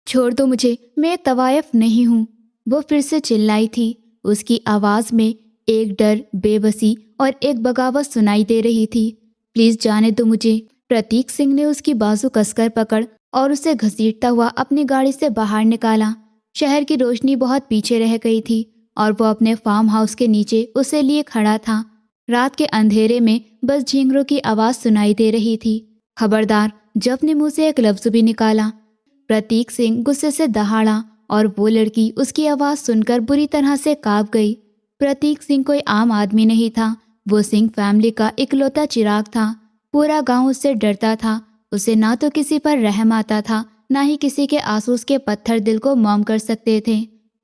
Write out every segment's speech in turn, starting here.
छोड़ दो मुझे, मैं तवायफ नहीं हूँ। वो फिर से चिल्लाई थी। उसकी आवाज़ में एक डर, बेबसी और एक बगावत सुनाई दे रही थी। प्लीज़ जाने दो मुझे। प्रतीक सिंह ने उसकी बाजू कसकर पकड़ और उसे घसीटता हुआ अपनी गाड़ी से बाहर निकाला। शहर की रोशनी बहुत पीछे रह गई थी और वो अपने फार्म हाउस के नीचे उसे लिए खड़ा था। रात के अंधेरे में बस झींगरों की आवाज़ सुनाई दे रही थी। खबरदार, जब ने मुंह से एक लफ्ज़ भी निकाला। प्रतीक सिंह गुस्से से दहाड़ा और वो लड़की उसकी आवाज़ सुनकर बुरी तरह से कांप गई। प्रतीक सिंह कोई आम आदमी नहीं था। वो सिंह फैमिली का इकलौता चिराग था। पूरा गांव उससे डरता था। उसे ना तो किसी पर रहम आता था, ना ही किसी के आंसू के पत्थर दिल को मौम कर सकते थे।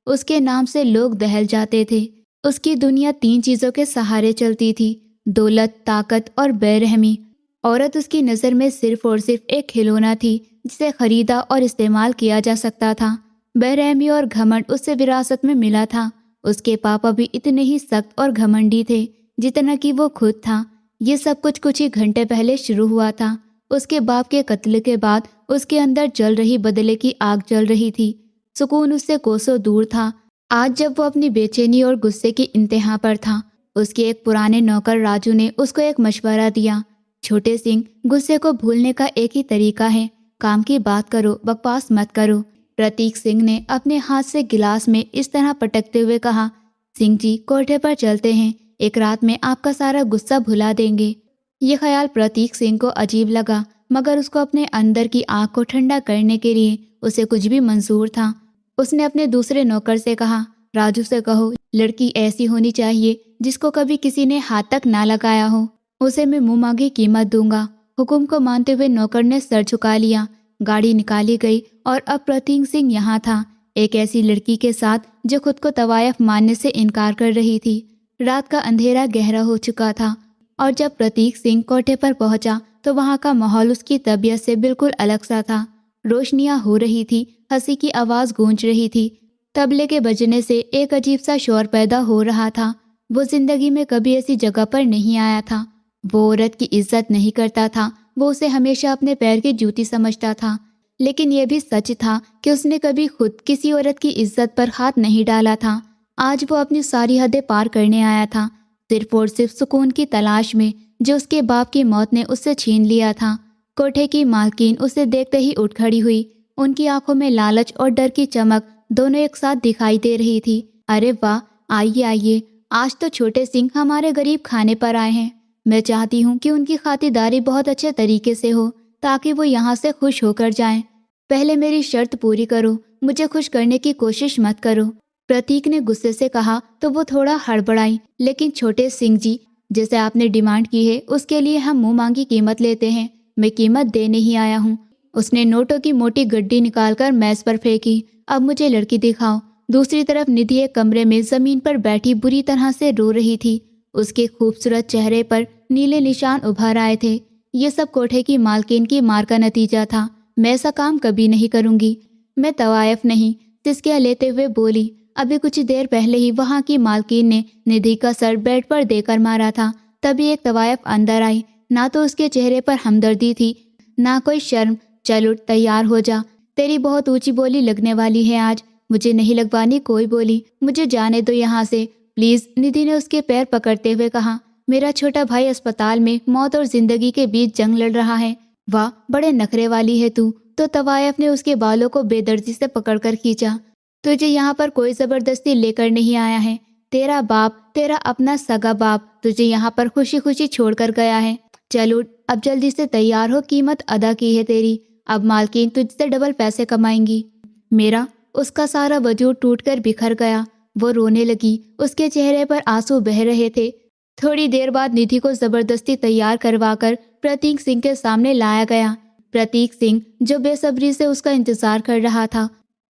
उसके नाम से लोग दहल जाते थे। उसकी दुनिया 3 चीज़ों के सहारे चलती थी: दौलत, ताकत और बेरहमी। औरत उसकी नज़र में सिर्फ और सिर्फ एक खिलौना थी जिसे खरीदा और इस्तेमाल किया जा सकता था। बेरहमी और घमंड उससे विरासत में मिला था। उसके पापा भी इतने ही सख्त और घमंडी थे जितना कि वो खुद था। ये सब कुछ ही घंटे पहले शुरू हुआ था। उसके बाप के कत्ल के बाद उसके अंदर जल रही बदले की आग जल रही थी। सुकून उससे कोसों दूर था। आज जब वो अपनी बेचैनी और गुस्से की इंतहा पर था, उसके एक पुराने नौकर राजू ने उसको एक मशवरा दिया। छोटे सिंह, गुस्से को भूलने का एक ही तरीका है, काम की बात करो, बकवास मत करो। प्रतीक सिंह ने अपने हाथ से गिलास में इस तरह पटकते हुए कहा, सिंह जी, कोठे पर चलते हैं, एक रात में आपका सारा गुस्सा भुला देंगे। ये ख्याल प्रतीक सिंह को अजीब लगा, मगर उसको अपने अंदर की आग को ठंडा करने के लिए उसे कुछ भी मंजूर था। उसने अपने दूसरे नौकर से कहा, राजू से कहो, लड़की ऐसी होनी चाहिए जिसको कभी किसी ने हाथ तक ना लगाया हो। उसे मैं मुंह मांगी कीमत दूंगा। हुक्म को मानते हुए नौकर ने सर झुका लिया। गाड़ी निकाली गई और अब प्रतीक सिंह यहाँ था, एक ऐसी लड़की के साथ जो खुद को तवायफ मानने से इनकार कर रही थी। रात का अंधेरा गहरा हो चुका था और जब प्रतीक सिंह कोठे पर पहुंचा तो वहां का माहौल उसकी तबीयत से बिल्कुल अलग सा था। रोशनियां हो रही थी, हंसी की आवाज़ गूंज रही थी, तबले के बजने से एक अजीब सा शोर पैदा हो रहा था। वो जिंदगी में कभी ऐसी जगह पर नहीं आया था। वो औरत की इज्जत नहीं करता था। वो उसे हमेशा अपने पैर की जूती समझता था। लेकिन यह भी सच था कि उसने कभी खुद किसी औरत की इज्जत पर हाथ नहीं डाला था। आज वो अपनी सारी हदें पार करने आया था, सिर्फ और सिर्फ सुकून की तलाश में, जो उसके बाप की मौत ने उससे छीन लिया था। कोठे की मालकिन उसे देखते ही उठ खड़ी हुई। उनकी आंखों में लालच और डर की चमक दोनों एक साथ दिखाई दे रही थी। अरे वाह, आइए आइए, आज तो छोटे सिंह हमारे गरीब खाने पर आए हैं। मैं चाहती हूँ कि उनकी खातिरदारी बहुत अच्छे तरीके से हो, ताकि वो यहाँ से खुश होकर जाएं। पहले मेरी शर्त पूरी करो, मुझे खुश करने की कोशिश मत करो। प्रतीक ने गुस्से से कहा तो वो थोड़ा हड़बड़ाई। लेकिन छोटे सिंह जी, जैसे आपने डिमांड की है उसके लिए हम मुंह मांगी कीमत लेते हैं। मैं कीमत देने ही आया हूँ। उसने नोटों की मोटी गड्डी निकालकर मेज पर फेंकी। अब मुझे लड़की दिखाओ। दूसरी तरफ निधि एक कमरे में जमीन पर बैठी बुरी तरह से रो रही थी। उसके खूबसूरत चेहरे पर नीले निशान उभर आए थे। ये सब कोठे की मालकिन की मार का नतीजा था। मैं ऐसा काम कभी नहीं करूंगी। मैं तवायफ नहीं, सिसकियां लेते हुए बोली। अभी कुछ देर पहले ही वहां की मालकिन ने निधि का सर बेड पर देकर मारा था। तभी एक तवायफ अंदर आई। ना तो उसके चेहरे पर हमदर्दी थी, ना कोई शर्म। चल उठ, तैयार हो जा, तेरी बहुत ऊंची बोली लगने वाली है आज। मुझे नहीं लगवानी कोई बोली, मुझे जाने दो यहाँ से प्लीज, निधि ने उसके पैर पकड़ते हुए कहा। मेरा छोटा भाई अस्पताल में मौत और जिंदगी के बीच जंग लड़ रहा है। वाह, बड़े नखरे वाली है तू। तो तवायफ ने उसके बालों को बेदर्दी से पकड़कर खींचा। तुझे यहाँ पर कोई जबरदस्ती लेकर नहीं आया है। तेरा बाप, तेरा अपना सगा बाप तुझे यहाँ पर खुशी खुशी छोड़कर गया है। चल उठ, अब जल्दी से तैयार हो, कीमत अदा की है तेरी। अब मालकिन तुझसे डबल पैसे कमाएंगी। मेरा? उसका सारा वजूद टूटकर बिखर गया। वो रोने लगी। उसके चेहरे पर आंसू बह रहे थे। थोड़ी देर बाद निधि को जबरदस्ती तैयार करवाकर प्रतीक सिंह के सामने लाया गया। प्रतीक सिंह, जो बेसब्री से उसका इंतजार कर रहा था,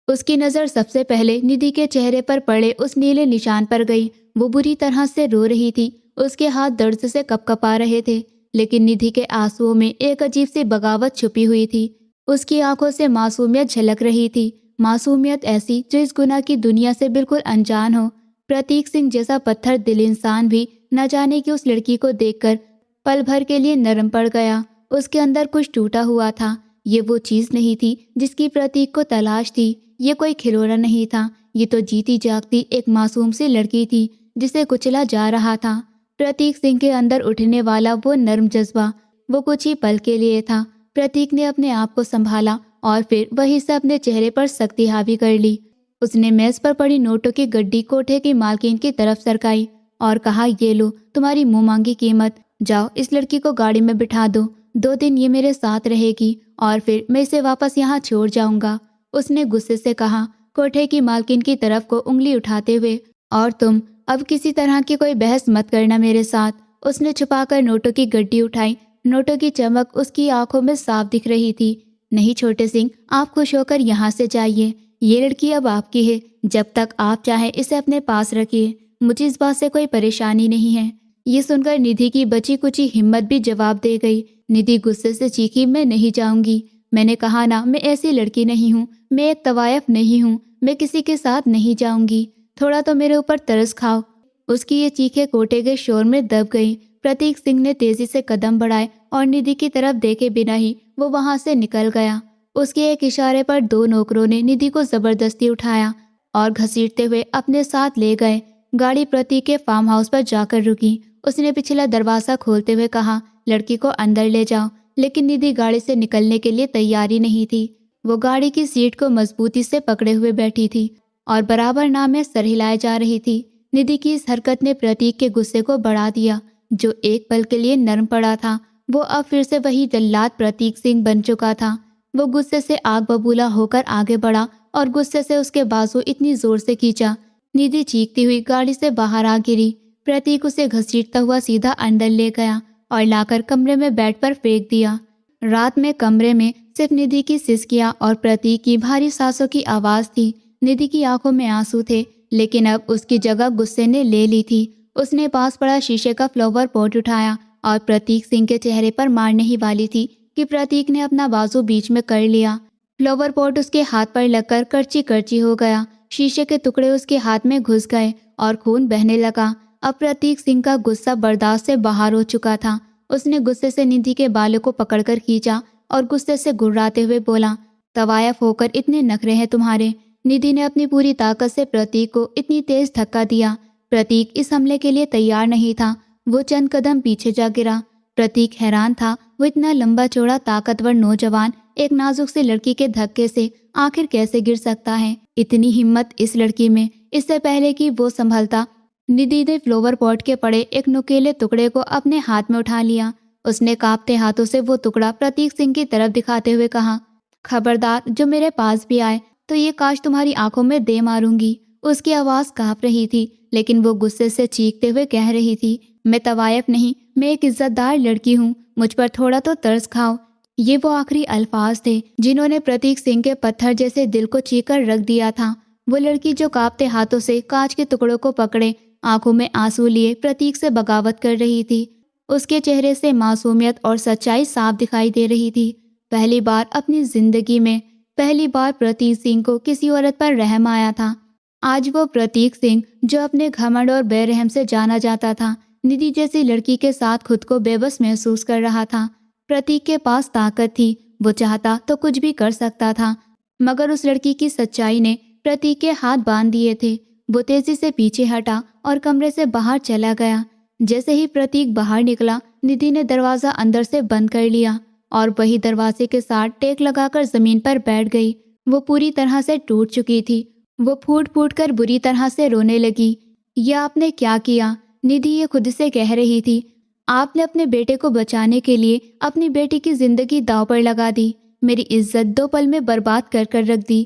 उसकी नज़र सबसे पहले निधि के चेहरे पर पड़े उस नीले निशान पर गई। वो बुरी तरह से रो रही थी। उसके हाथ दर्द से कपकपा रहे थे, लेकिन निधि के आंसुओं में एक अजीब सी बगावत छुपी हुई थी। उसकी आंखों से मासूमियत झलक रही थी, मासूमियत ऐसी जो इस गुनाह की दुनिया से बिल्कुल अनजान हो। प्रतीक सिंह जैसा पत्थर दिल इंसान भी न जाने कि उस लड़की को देखकर पल भर के लिए नरम पड़ गया। उसके अंदर कुछ टूटा हुआ था, ये वो चीज़ नहीं थी जिसकी प्रतीक को तलाश थी। ये कोई खिलौना नहीं था, ये तो जीती जागती एक मासूम सी लड़की थी जिसे कुचला जा रहा था। प्रतीक सिंह के अंदर उठने वाला वो नर्म जज्बा वो कुछ ही पल के लिए था। प्रतीक ने अपने आप को संभाला और फिर वहीं से अपने चेहरे पर सख्ती हावी कर ली। उसने मेज पर पड़ी नोटों की गड्डी कोठे की मालकिन की तरफ सरकाई और कहा, ये लो तुम्हारी मुंह मांगी कीमत, जाओ इस लड़की को गाड़ी में बिठा दो। 2 दिन ये मेरे साथ रहेगी और फिर मैं इसे वापस यहाँ छोड़ जाऊंगा। उसने गुस्से से कहा, कोठे की मालकिन की तरफ को उंगली उठाते हुए। और तुम अब किसी तरह की कोई बहस मत करना मेरे साथ। उसने छुपाकर नोटों की गड्डी उठाई। नोटों की चमक उसकी आंखों में साफ दिख रही थी। नहीं छोटे सिंह, आप खुश होकर यहाँ से जाइए। ये लड़की अब आपकी है, जब तक आप चाहें इसे अपने पास रखिए। मुझे इस बात से कोई परेशानी नहीं है। ये सुनकर निधि की बची कुची हिम्मत भी जवाब दे गई। निधि गुस्से से चीखी, मैं नहीं जाऊंगी। मैंने कहा ना, मैं ऐसी लड़की नहीं हूँ, मैं एक तवायफ नहीं हूँ, मैं किसी के साथ नहीं जाऊंगी। थोड़ा तो मेरे ऊपर तरस खाओ। उसकी ये चीखें कोठे के शोर में दब गई। प्रतीक सिंह ने तेजी से कदम बढ़ाए और निधि की तरफ देखे बिना ही वो वहां से निकल गया। उसके एक इशारे पर 2 नौकरों ने निधि को जबरदस्ती उठाया और घसीटते हुए अपने साथ ले गए। गाड़ी प्रतीक के फार्म हाउस पर जाकर रुकी। उसने पिछला दरवाजा खोलते हुए कहा, लड़की को अंदर ले जाओ। लेकिन निधि गाड़ी से निकलने के लिए तैयारी नहीं थी। वो गाड़ी की सीट को मजबूती से पकड़े हुए बैठी थी और बराबर नाम में सर हिलाए जा रही थी। निधि की इस हरकत ने प्रतीक के गुस्से को बढ़ा दिया। जो एक पल के लिए नर्म पड़ा था, वो अब फिर से वही जल्लाद प्रतीक सिंह बन चुका था। वो गुस्से से आग बबूला होकर आगे बढ़ा और गुस्से से उसके बाजू इतनी जोर से खींचा, निधि चीखती हुई गाड़ी से बाहर आ गिरी। प्रतीक उसे घसीटता हुआ सीधा अंदर ले गया और लाकर कमरे में बेड पर फेंक दिया। रात में कमरे में सिर्फ निधि की सिसकियां और प्रतीक की भारी सांसों की आवाज थी। निधि की आंखों में आंसू थे, लेकिन अब उसकी जगह गुस्से ने ले ली थी। उसने पास पड़ा शीशे का फ्लावर पॉट उठाया और प्रतीक सिंह के चेहरे पर मारने ही वाली थी कि प्रतीक ने अपना बाजू बीच में कर लिया। फ्लावर पॉट उसके हाथ पर लगकर करची करची हो गया। शीशे के टुकड़े उसके हाथ में घुस गए और खून बहने लगा। अब प्रतीक सिंह का गुस्सा बर्दाश्त से बाहर हो चुका था। उसने गुस्से से निधि के बालों को पकड़कर खींचा और गुस्से से गुर्राते हुए बोला, तवायफ होकर इतने नखरे हैं तुम्हारे। निधि ने अपनी पूरी ताकत से प्रतीक को इतनी तेज धक्का दिया। प्रतीक इस हमले के लिए तैयार नहीं था। वो चंद कदम पीछे जा गिरा। प्रतीक हैरान था, वो इतना लंबा चौड़ा ताकतवर नौजवान एक नाजुक सी लड़की के धक्के से आखिर कैसे गिर सकता है। इतनी हिम्मत इस लड़की में। इससे पहले कि वो संभलता, निधि ने फ्लावर पॉट के पड़े एक नुकीले टुकड़े को अपने हाथ में उठा लिया। उसने कांपते हाथों से वो टुकड़ा प्रतीक सिंह की तरफ दिखाते हुए कहा, खबरदार जो मेरे पास भी आए तो ये काश तुम्हारी आंखों में दे मारूंगी। उसकी आवाज कांप रही थी, लेकिन वो गुस्से से चीखते हुए कह रही थी, मैं तवायफ नहीं, मैं एक इज्जतदार लड़की हूँ, मुझ पर थोड़ा तो तरस खाओ। ये वो आखिरी अल्फाज थे जिन्होंने प्रतीक सिंह के पत्थर जैसे दिल को चीरकर रख दिया था। वो लड़की जो कांपते हाथों से कांच के टुकड़ों को पकड़े, आंखों में आंसू लिए प्रतीक से बगावत कर रही थी। उसके चेहरे से मासूमियत और सच्चाई साफ दिखाई दे रही थी। पहली बार अपनी जिंदगी में, पहली बार प्रतीक सिंह को किसी औरत पर रहम आया था। आज वो प्रतीक सिंह जो अपने घमंड और बेरहम से जाना जाता था, निधि जैसी लड़की के साथ खुद को बेबस महसूस कर रहा था। प्रतीक के पास ताकत थी, वो चाहता तो कुछ भी कर सकता था, मगर उस लड़की की सच्चाई ने प्रतीक के हाथ बांध दिए थे। वो तेजी से पीछे हटा और कमरे से बाहर चला गया। जैसे ही प्रतीक बाहर निकला, निधि ने दरवाजा अंदर से बंद कर लिया और वही दरवाजे के साथ टेक लगाकर जमीन पर बैठ गई। वो पूरी तरह से टूट चुकी थी। वो फूट फूट कर बुरी तरह से रोने लगी। यह आपने क्या किया? निधि ये खुद से कह रही थी। आपने अपने बेटे को बचाने के लिए अपनी बेटी की जिंदगी दांव पर लगा दी। मेरी इज्जत 2 पल में बर्बाद कर कर रख दी।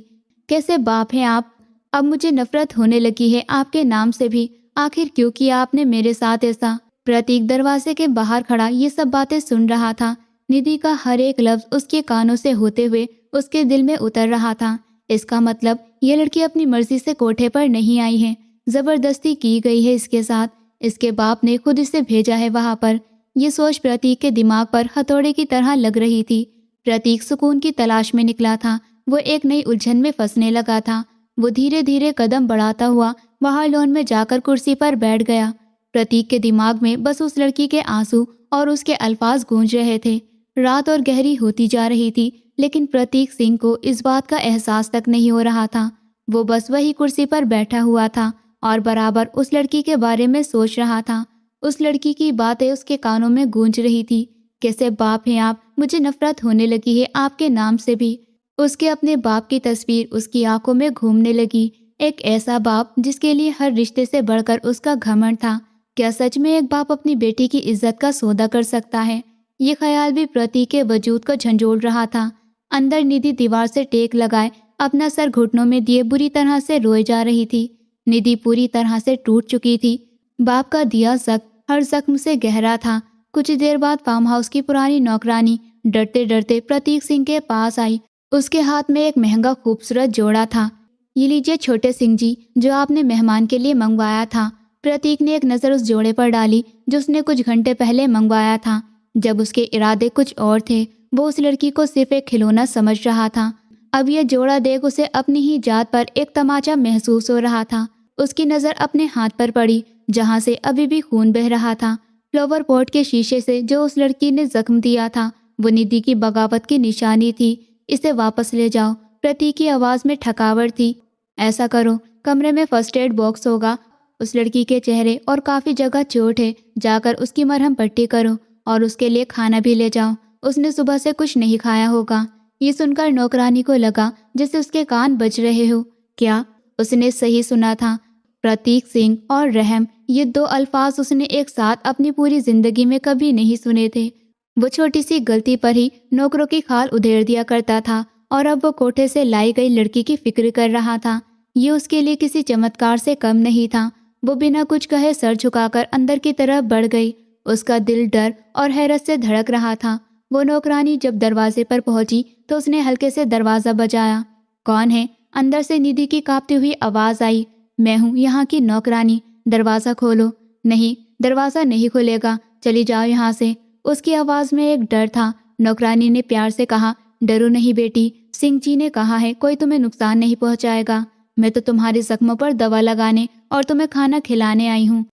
कैसे बाप हैं आप? अब मुझे नफरत होने लगी है आपके नाम से भी। आखिर क्यों किया आपने मेरे साथ ऐसा? प्रतीक दरवाजे के बाहर खड़ा ये सब बातें सुन रहा था। निधि का हर एक लफ्ज उसके कानों से होते हुए उसके दिल में उतर रहा था। इसका मतलब ये लड़की अपनी मर्जी से कोठे पर नहीं आई है, जबरदस्ती की गई है इसके साथ। इसके बाप ने खुद इसे भेजा है वहां पर। ये सोच प्रतीक के दिमाग पर हथौड़े की तरह लग रही थी। प्रतीक सुकून की तलाश में निकला था। वो एक नई उलझन में फंसने लगा था। वो धीरे धीरे कदम बढ़ाता हुआ बाहर लॉन में जाकर कुर्सी पर बैठ गया। प्रतीक के दिमाग में बस उस लड़की के आंसू और उसके अल्फाज गूंज रहे थे। रात और गहरी होती जा रही थी। लेकिन प्रतीक सिंह को इस बात का एहसास तक नहीं हो रहा था। वो बस वही कुर्सी पर बैठा हुआ था और बराबर उस लड़की के बारे में सोच रहा था। उस लड़की की बातें उसके कानों में गूंज रही थी। कैसे बाप हैं आप, मुझे नफरत होने लगी है आपके नाम से भी। उसके अपने बाप की तस्वीर उसकी आंखों में घूमने लगी। एक ऐसा बाप जिसके लिए हर रिश्ते से बढ़कर उसका घमंड था। क्या सच में एक बाप अपनी बेटी की इज्जत का सौदा कर सकता है? ये ख्याल भी प्रतीक के वजूद को झंझोड़ रहा था। अंदर निधि दीवार से टेक लगाए अपना सर घुटनों में दिए बुरी तरह से रोए जा रही थी। निधि पूरी तरह से टूट चुकी थी। बाप का दिया जख्म हर जख्म से गहरा था। कुछ देर बाद फार्म हाउस की पुरानी नौकरानी डरते डरते प्रतीक सिंह के पास आई। उसके हाथ में एक महंगा खूबसूरत जोड़ा था। ये लीजिए छोटे सिंह जी, जो आपने मेहमान के लिए मंगवाया था। प्रतीक ने एक नज़र उस जोड़े पर डाली जो उसने कुछ घंटे पहले मंगवाया था। जब उसके इरादे कुछ और थे, वो उस लड़की को सिर्फ एक खिलौना समझ रहा था। अब यह जोड़ा देख उसे अपनी ही जात पर एक तमाचा महसूस हो रहा था। उसकी नज़र अपने हाथ पर पड़ी जहाँ से अभी भी खून बह रहा था। फ्लावर पॉट के शीशे से जो उस लड़की ने जख्म दिया था, वो निधि की बगावत की निशानी थी। इसे वापस ले जाओ, प्रतीक की आवाज़ में ठकावट थी। ऐसा करो, कमरे में फर्स्ट एड बॉक्स होगा। उस लड़की के चेहरे और काफ़ी जगह चोट है, जाकर उसकी मरहम पट्टी करो और उसके लिए खाना भी ले जाओ। उसने सुबह से कुछ नहीं खाया होगा। ये सुनकर नौकरानी को लगा जैसे उसके कान बज रहे हो। क्या उसने सही सुना था? प्रतीक सिंह और रहम, ये दो अल्फाज उसने एक साथ अपनी पूरी जिंदगी में कभी नहीं सुने थे। वो छोटी सी गलती पर ही नौकरों की खाल उधेड़ दिया करता था और अब वो कोठे से लाई गई लड़की की फिक्र कर रहा था। ये उसके लिए किसी चमत्कार से कम नहीं था। वो बिना कुछ कहे सर झुकाकर अंदर की तरफ बढ़ गई। उसका दिल डर और हैरत से धड़क रहा था। वो नौकरानी जब दरवाजे पर पहुंची तो उसने हल्के से दरवाज़ा बजाया। कौन है? अंदर से निधि की कांपती हुई आवाज़ आई। मैं हूँ, यहाँ की नौकरानी। दरवाज़ा खोलो। नहीं, दरवाज़ा नहीं खुलेगा, चली जाओ यहाँ से। उसकी आवाज़ में एक डर था। नौकरानी ने प्यार से कहा, डरो नहीं बेटी, सिंह जी ने कहा है कोई तुम्हें नुकसान नहीं पहुँचाएगा। मैं तो तुम्हारे जख्मों पर दवा लगाने और तुम्हें खाना खिलाने आई हूँ।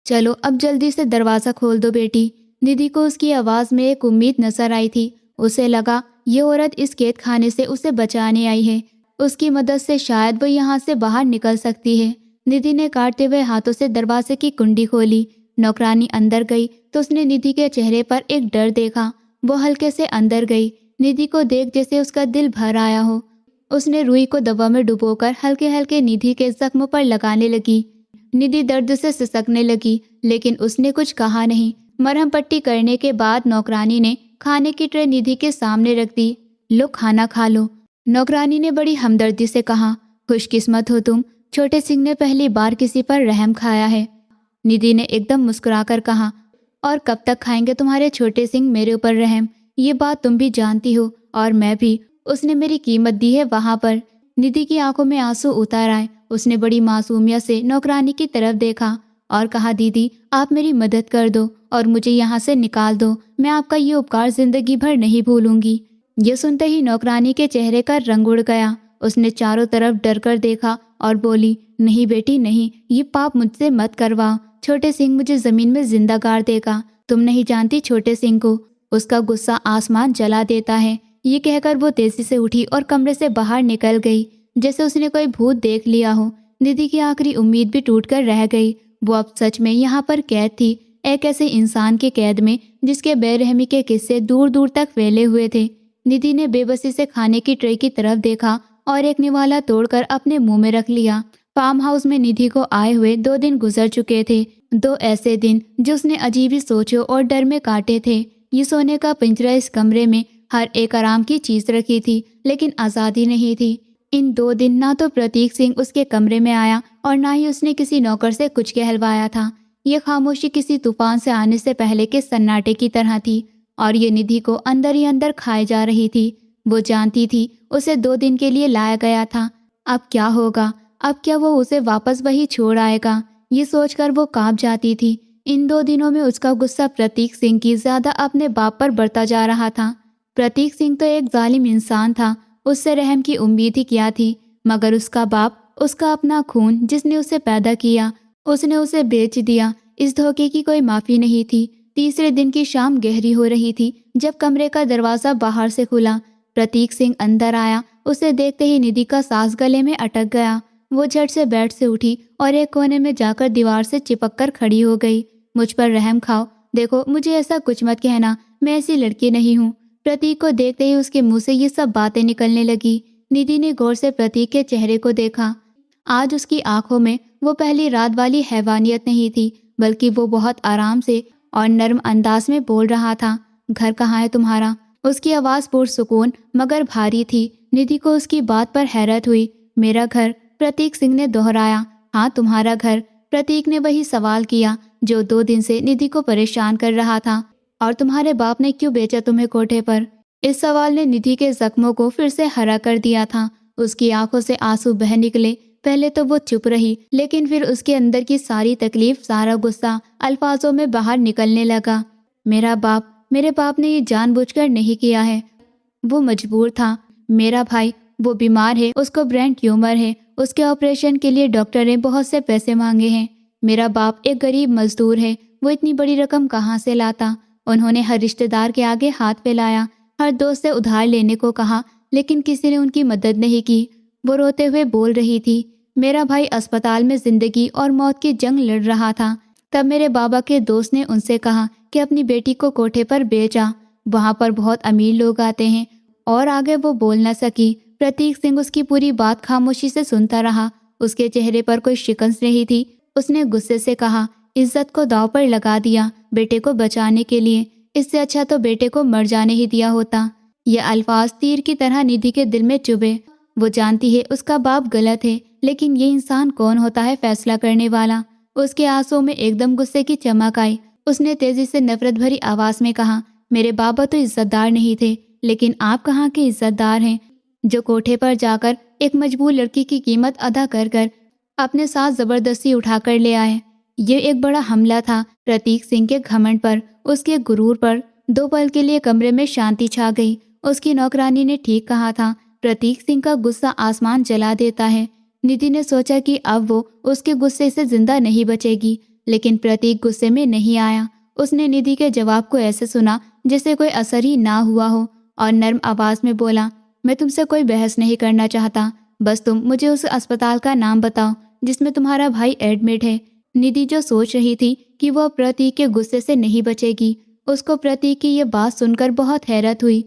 चलो अब जल्दी से दरवाज़ा खोल दो बेटी। निधि को उसकी आवाज़ में एक उम्मीद नजर आई थी। उसे लगा ये औरत इस कैद खाने से उसे बचाने आई है। उसकी मदद से शायद वो यहाँ से बाहर निकल सकती है। निधि ने काटते हुए हाथों से दरवाजे की कुंडी खोली। नौकरानी अंदर गई तो उसने निधि के चेहरे पर एक डर देखा। वो हल्के से अंदर गई। निधि को देख जैसे उसका दिल भर आया हो। उसने रुई को दवा में डुबोकर हल्के हल्के निधि के जख्म पर लगाने लगी। निधि दर्द से सिसकने लगी, लेकिन उसने कुछ कहा नहीं। मरहम पट्टी करने के बाद नौकरानी ने खाने की ट्रे निधि के सामने रख दी। लो खाना खा लो, नौकरानी ने बड़ी हमदर्दी से कहा। खुशकिस्मत हो तुम, छोटे सिंह ने पहली बार किसी पर रहम खाया है। निधि ने एकदम मुस्कुराकर कहा, और कब तक खाएंगे तुम्हारे छोटे सिंह मेरे ऊपर रहम? ये बात तुम भी जानती हो और मैं भी। उसने मेरी कीमत दी है वहाँ पर। निधि की आंखों में आंसू उतर आए। उसने बड़ी मासूमियत से नौकरानी की तरफ देखा और कहा, दीदी आप मेरी मदद कर दो और मुझे यहाँ से निकाल दो। मैं आपका ये उपकार जिंदगी भर नहीं भूलूंगी। ये सुनते ही नौकरानी के चेहरे का रंग उड़ गया। उसने चारों तरफ डर कर देखा और बोली, नहीं बेटी नहीं, ये पाप मुझसे मत करवाओ। छोटे सिंह मुझे जमीन में जिंदा गाड़ देगा। तुम नहीं जानती छोटे सिंह को, उसका गुस्सा आसमान जला देता है। ये कहकर वो तेजी से उठी और कमरे से बाहर निकल गई, जैसे उसने कोई भूत देख लिया हो। निधि की आखिरी उम्मीद भी टूटकर रह गई। वो अब सच में यहाँ पर कैद थी, एक ऐसे इंसान के कैद में जिसके बेरहमी के किस्से दूर दूर तक फैले हुए थे। निधि ने बेबसी से खाने की ट्रे की तरफ देखा और एक निवाला तोड़कर अपने मुंह में रख लिया। फार्म हाउस में निधि को आए हुए 2 दिन गुजर चुके थे। 2 ऐसे दिन जो उसने अजीब ही सोचों और डर में काटे थे। ये सोने का पिंजरा, इस कमरे में हर एक आराम की चीज रखी थी, लेकिन आज़ादी नहीं थी। इन 2 दिन ना तो प्रतीक सिंह उसके कमरे में आया और ना ही उसने किसी नौकर से कुछ कहलवाया था। ये खामोशी किसी तूफान से आने से पहले के सन्नाटे की तरह थी और ये निधि को अंदर ही अंदर खाए जा रही थी। वो जानती थी उसे 2 दिन के लिए लाया गया था। अब क्या होगा? अब क्या वो उसे वापस वही छोड़ आएगा? ये सोचकर वो कांप जाती थी। इन 2 दिनों में उसका गुस्सा प्रतीक सिंह की ज्यादा अपने बाप पर बढ़ता जा रहा था। प्रतीक सिंह तो एक जालिम इंसान था, उससे रहम की उम्मीद ही क्या थी। मगर उसका बाप, उसका अपना खून जिसने उसे पैदा किया, उसने उसे बेच दिया। इस धोखे की कोई माफ़ी नहीं थी। तीसरे दिन की शाम गहरी हो रही थी जब कमरे का दरवाज़ा बाहर से खुला। प्रतीक सिंह अंदर आया। उसे देखते ही निधि का सांस गले में अटक गया। वो झट से बेड से उठी और एक कोने में जाकर दीवार से चिपक कर खड़ी हो गई। मुझ पर रहम खाओ, देखो मुझे ऐसा कुछ मत कहना, मैं ऐसी लड़की नहीं हूँ। प्रतीक को देखते ही उसके मुंह से ये सब बातें निकलने लगी। निधि ने गौर से प्रतीक के चेहरे को देखा। आज उसकी आंखों में वो पहली रात वाली हैवानियत नहीं थी, बल्कि वो बहुत आराम से और नर्म अंदाज में बोल रहा था। घर कहाँ है तुम्हारा? उसकी आवाज़ पुरसुकून मगर भारी थी। निधि को उसकी बात पर हैरत हुई। मेरा घर, प्रतीक सिंह ने दोहराया। हाँ, तुम्हारा घर। प्रतीक ने वही सवाल किया जो 2 दिन से निधि को परेशान कर रहा था। और तुम्हारे बाप ने क्यों बेचा तुम्हें कोठे पर? इस सवाल ने निधि के जख्मों को फिर से हरा कर दिया था। उसकी आंखों से आंसू बह निकले। पहले तो वो चुप रही, लेकिन फिर उसके अंदर की सारी तकलीफ, सारा गुस्सा अल्फाजों में बाहर निकलने लगा। मेरे बाप ने ये जानबूझकर नहीं किया है, वो मजबूर था। मेरा भाई, वो बीमार है, उसको ब्रेन ट्यूमर है, उसके ऑपरेशन के लिए डॉक्टर ने बहुत से पैसे मांगे हैं। मेरा बाप एक गरीब मजदूर है, वो इतनी बड़ी रकम कहाँ से लाता? उन्होंने हर रिश्तेदार के आगे हाथ फैलाया, हर दोस्त से उधार लेने को कहा, लेकिन किसी ने उनकी मदद नहीं की। वो रोते हुए बोल रही थी। मेरा भाई अस्पताल में जिंदगी और मौत की जंग लड़ रहा था। तब मेरे बाबा के दोस्त ने उनसे कहा कि अपनी बेटी को कोठे पर बेचा, वहाँ पर बहुत अमीर लोग आते हैं। और आगे वो बोल न सकी। प्रतीक सिंह उसकी पूरी बात खामोशी से सुनता रहा। उसके चेहरे पर कोई शिकन नहीं थी। उसने गुस्से से कहा, इज्जत को दांव पर लगा दिया बेटे को बचाने के लिए। इससे अच्छा तो बेटे को मर जाने ही दिया होता। ये अल्फाज तीर की तरह निधि के दिल में चुभे। वो जानती है उसका बाप गलत है, लेकिन ये इंसान कौन होता है फैसला करने वाला? उसके आंसुओं में एकदम गुस्से की चमक आई। उसने तेजी से नफरत भरी आवाज में कहा, मेरे बाबा तो इज्जतदार नहीं थे, लेकिन आप कहाँ के इज्जतदार हैं, जो कोठे पर जाकर एक मजबूर लड़की की कीमत अदा कर कर अपने साथ जबरदस्ती उठाकर ले आए। ये एक बड़ा हमला था प्रतीक सिंह के घमंड पर, उसके गुरूर पर। 2 पल के लिए कमरे में शांति छा गई। उसकी नौकरानी ने ठीक कहा था, प्रतीक सिंह का गुस्सा आसमान जला देता है। निधि ने सोचा कि अब वो उसके गुस्से से जिंदा नहीं बचेगी, लेकिन प्रतीक गुस्से में नहीं आया। उसने निधि के जवाब को ऐसे सुना जैसे कोई असर ही ना हुआ हो, और नर्म आवाज में बोला, मैं तुमसे कोई बहस नहीं करना चाहता, बस तुम मुझे उस अस्पताल का नाम बताओ जिसमें तुम्हारा भाई एडमिट है। निधि जो सोच रही थी कि वह प्रतीक के गुस्से से नहीं बचेगी, उसको प्रतीक की ये बात सुनकर बहुत हैरत हुई।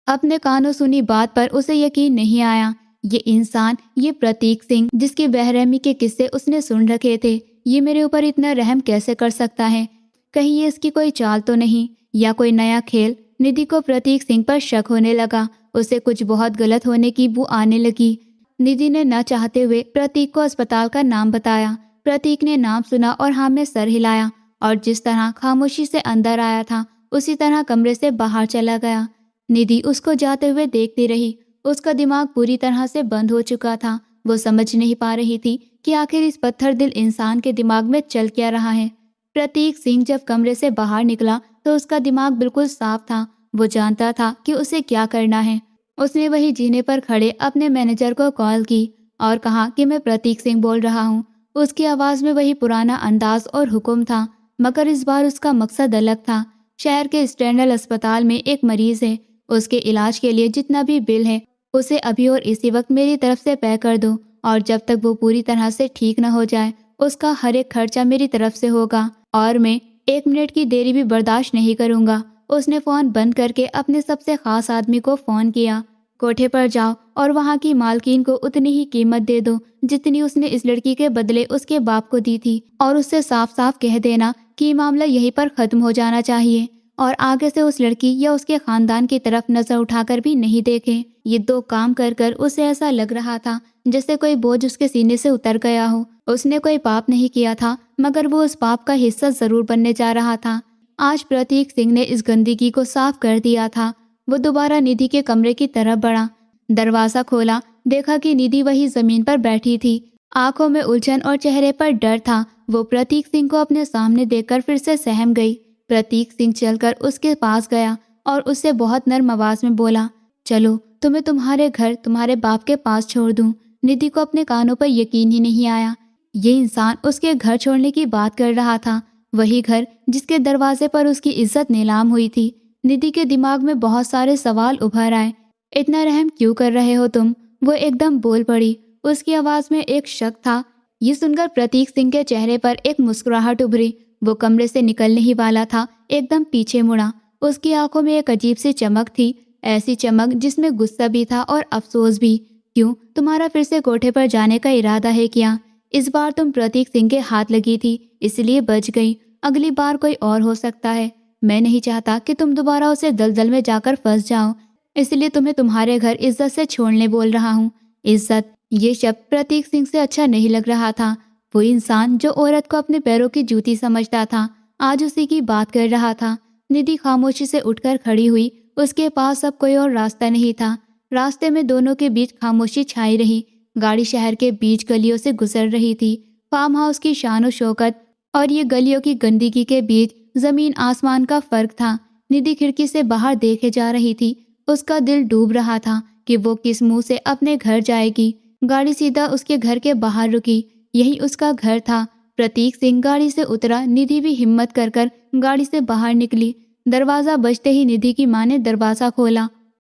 अपने कानों सुनी बात पर उसे यकीन नहीं आया। ये इंसान, ये प्रतीक सिंह, जिसकी बेरहमी के किस्से उसने सुन रखे थे, ये मेरे ऊपर इतना रहम कैसे कर सकता है? कहीं ये इसकी कोई चाल तो नहीं, या कोई नया खेल? निधि को प्रतीक सिंह पर शक होने लगा। उसे कुछ बहुत गलत होने की बू आने लगी। निधि ने न चाहते हुए प्रतीक को अस्पताल का नाम बताया। प्रतीक ने नाम सुना और हाँ में सर हिलाया, और जिस तरह खामोशी से अंदर आया था उसी तरह कमरे से बाहर चला गया। निधि उसको जाते हुए देखती रही। उसका दिमाग पूरी तरह से बंद हो चुका था। वो समझ नहीं पा रही थी कि आखिर इस पत्थर दिल इंसान के दिमाग में चल क्या रहा है। प्रतीक सिंह जब कमरे से बाहर निकला तो उसका दिमाग बिल्कुल साफ था। वो जानता था कि उसे क्या करना है। उसने वही जीने पर खड़े अपने मैनेजर को कॉल की और कहा कि मैं प्रतीक सिंह बोल रहा हूँ। उसकी आवाज़ में वही पुराना अंदाज और हुक्म था, मगर इस बार उसका मकसद अलग था। शहर के स्टैंडर्ड अस्पताल में एक मरीज है, उसके इलाज के लिए जितना भी बिल है उसे अभी और इसी वक्त मेरी तरफ से पे कर दो, और जब तक वो पूरी तरह से ठीक न हो जाए उसका हर एक खर्चा मेरी तरफ से होगा, और मैं 1 मिनट की देरी भी बर्दाश्त नहीं करूँगा। उसने फ़ोन बंद करके अपने सबसे ख़ास आदमी को फ़ोन किया। कोठे पर जाओ और वहाँ की मालकिन को उतनी ही कीमत दे दो जितनी उसने इस लड़की के बदले उसके बाप को दी थी, और उससे साफ साफ कह देना कि मामला यहीं पर ख़त्म हो जाना चाहिए, और आगे से उस लड़की या उसके खानदान की तरफ नजर उठाकर भी नहीं देखे। ये 2 काम कर कर उसे ऐसा लग रहा था जैसे कोई बोझ उसके सीने से उतर गया हो। उसने कोई पाप नहीं किया था, मगर वो उस पाप का हिस्सा जरूर बनने जा रहा था। आज प्रतीक सिंह ने इस गंदगी को साफ कर दिया था। वो दोबारा निधि के कमरे की तरफ बढ़ा। दरवाजा खोला, देखा कि निधि वही जमीन पर बैठी थी। आंखों में उलझन और चेहरे पर डर था। वो प्रतीक सिंह को अपने सामने देखकर फिर से सहम गई। प्रतीक सिंह चलकर उसके पास गया और उससे बहुत नर्म आवाज में बोला, चलो तुम्हें तुम्हारे घर, तुम्हारे बाप के पास छोड़ दूं। निधि को अपने कानों पर यकीन ही नहीं आया। ये इंसान उसके घर छोड़ने की बात कर रहा था, वही घर जिसके दरवाजे पर उसकी इज्जत नीलाम हुई थी। निधि के दिमाग में बहुत सारे सवाल उभर आए। इतना रहम क्यों कर रहे हो तुम? वो एकदम बोल पड़ी। उसकी आवाज़ में एक शक था। ये सुनकर प्रतीक सिंह के चेहरे पर एक मुस्कुराहट उभरी। वो कमरे से निकलने ही वाला था, एकदम पीछे मुड़ा। उसकी आंखों में एक अजीब सी चमक थी, ऐसी चमक जिसमें गुस्सा भी था और अफसोस भी। क्यों, तुम्हारा फिर से कोठे पर जाने का इरादा है क्या? इस बार तुम प्रतीक सिंह के हाथ लगी थी, इसलिए बच गई। अगली बार कोई और हो सकता है। मैं नहीं चाहता कि तुम दोबारा उसे दलदल में जाकर फंस जाओ, इसलिए तुम्हें तुम्हारे घर इज्जत से छोड़ने बोल रहा हूँ। इज्जत, ये शब्द प्रतीक सिंह से अच्छा नहीं लग रहा था। वो इंसान जो औरत को अपने पैरों की जूती समझता था, आज उसी की बात कर रहा था। निधि खामोशी से उठकर खड़ी हुई। उसके पास अब कोई और रास्ता नहीं था। रास्ते में दोनों के बीच खामोशी छाई रही। गाड़ी शहर के बीच गलियों से गुजर रही थी। फार्म हाउस की शानो शौकत और ये गलियों की गंदगी के बीच जमीन आसमान का फर्क था। निधि खिड़की से बाहर देखे जा रही थी। उसका दिल डूब रहा था कि वो किस मुंह से अपने घर जाएगी। गाड़ी सीधा उसके घर के बाहर रुकी। यही उसका घर था। प्रतीक सिंह गाड़ी से उतरा। निधि भी हिम्मत कर कर गाड़ी से बाहर निकली। दरवाजा बजते ही निधि की माँ ने दरवाजा खोला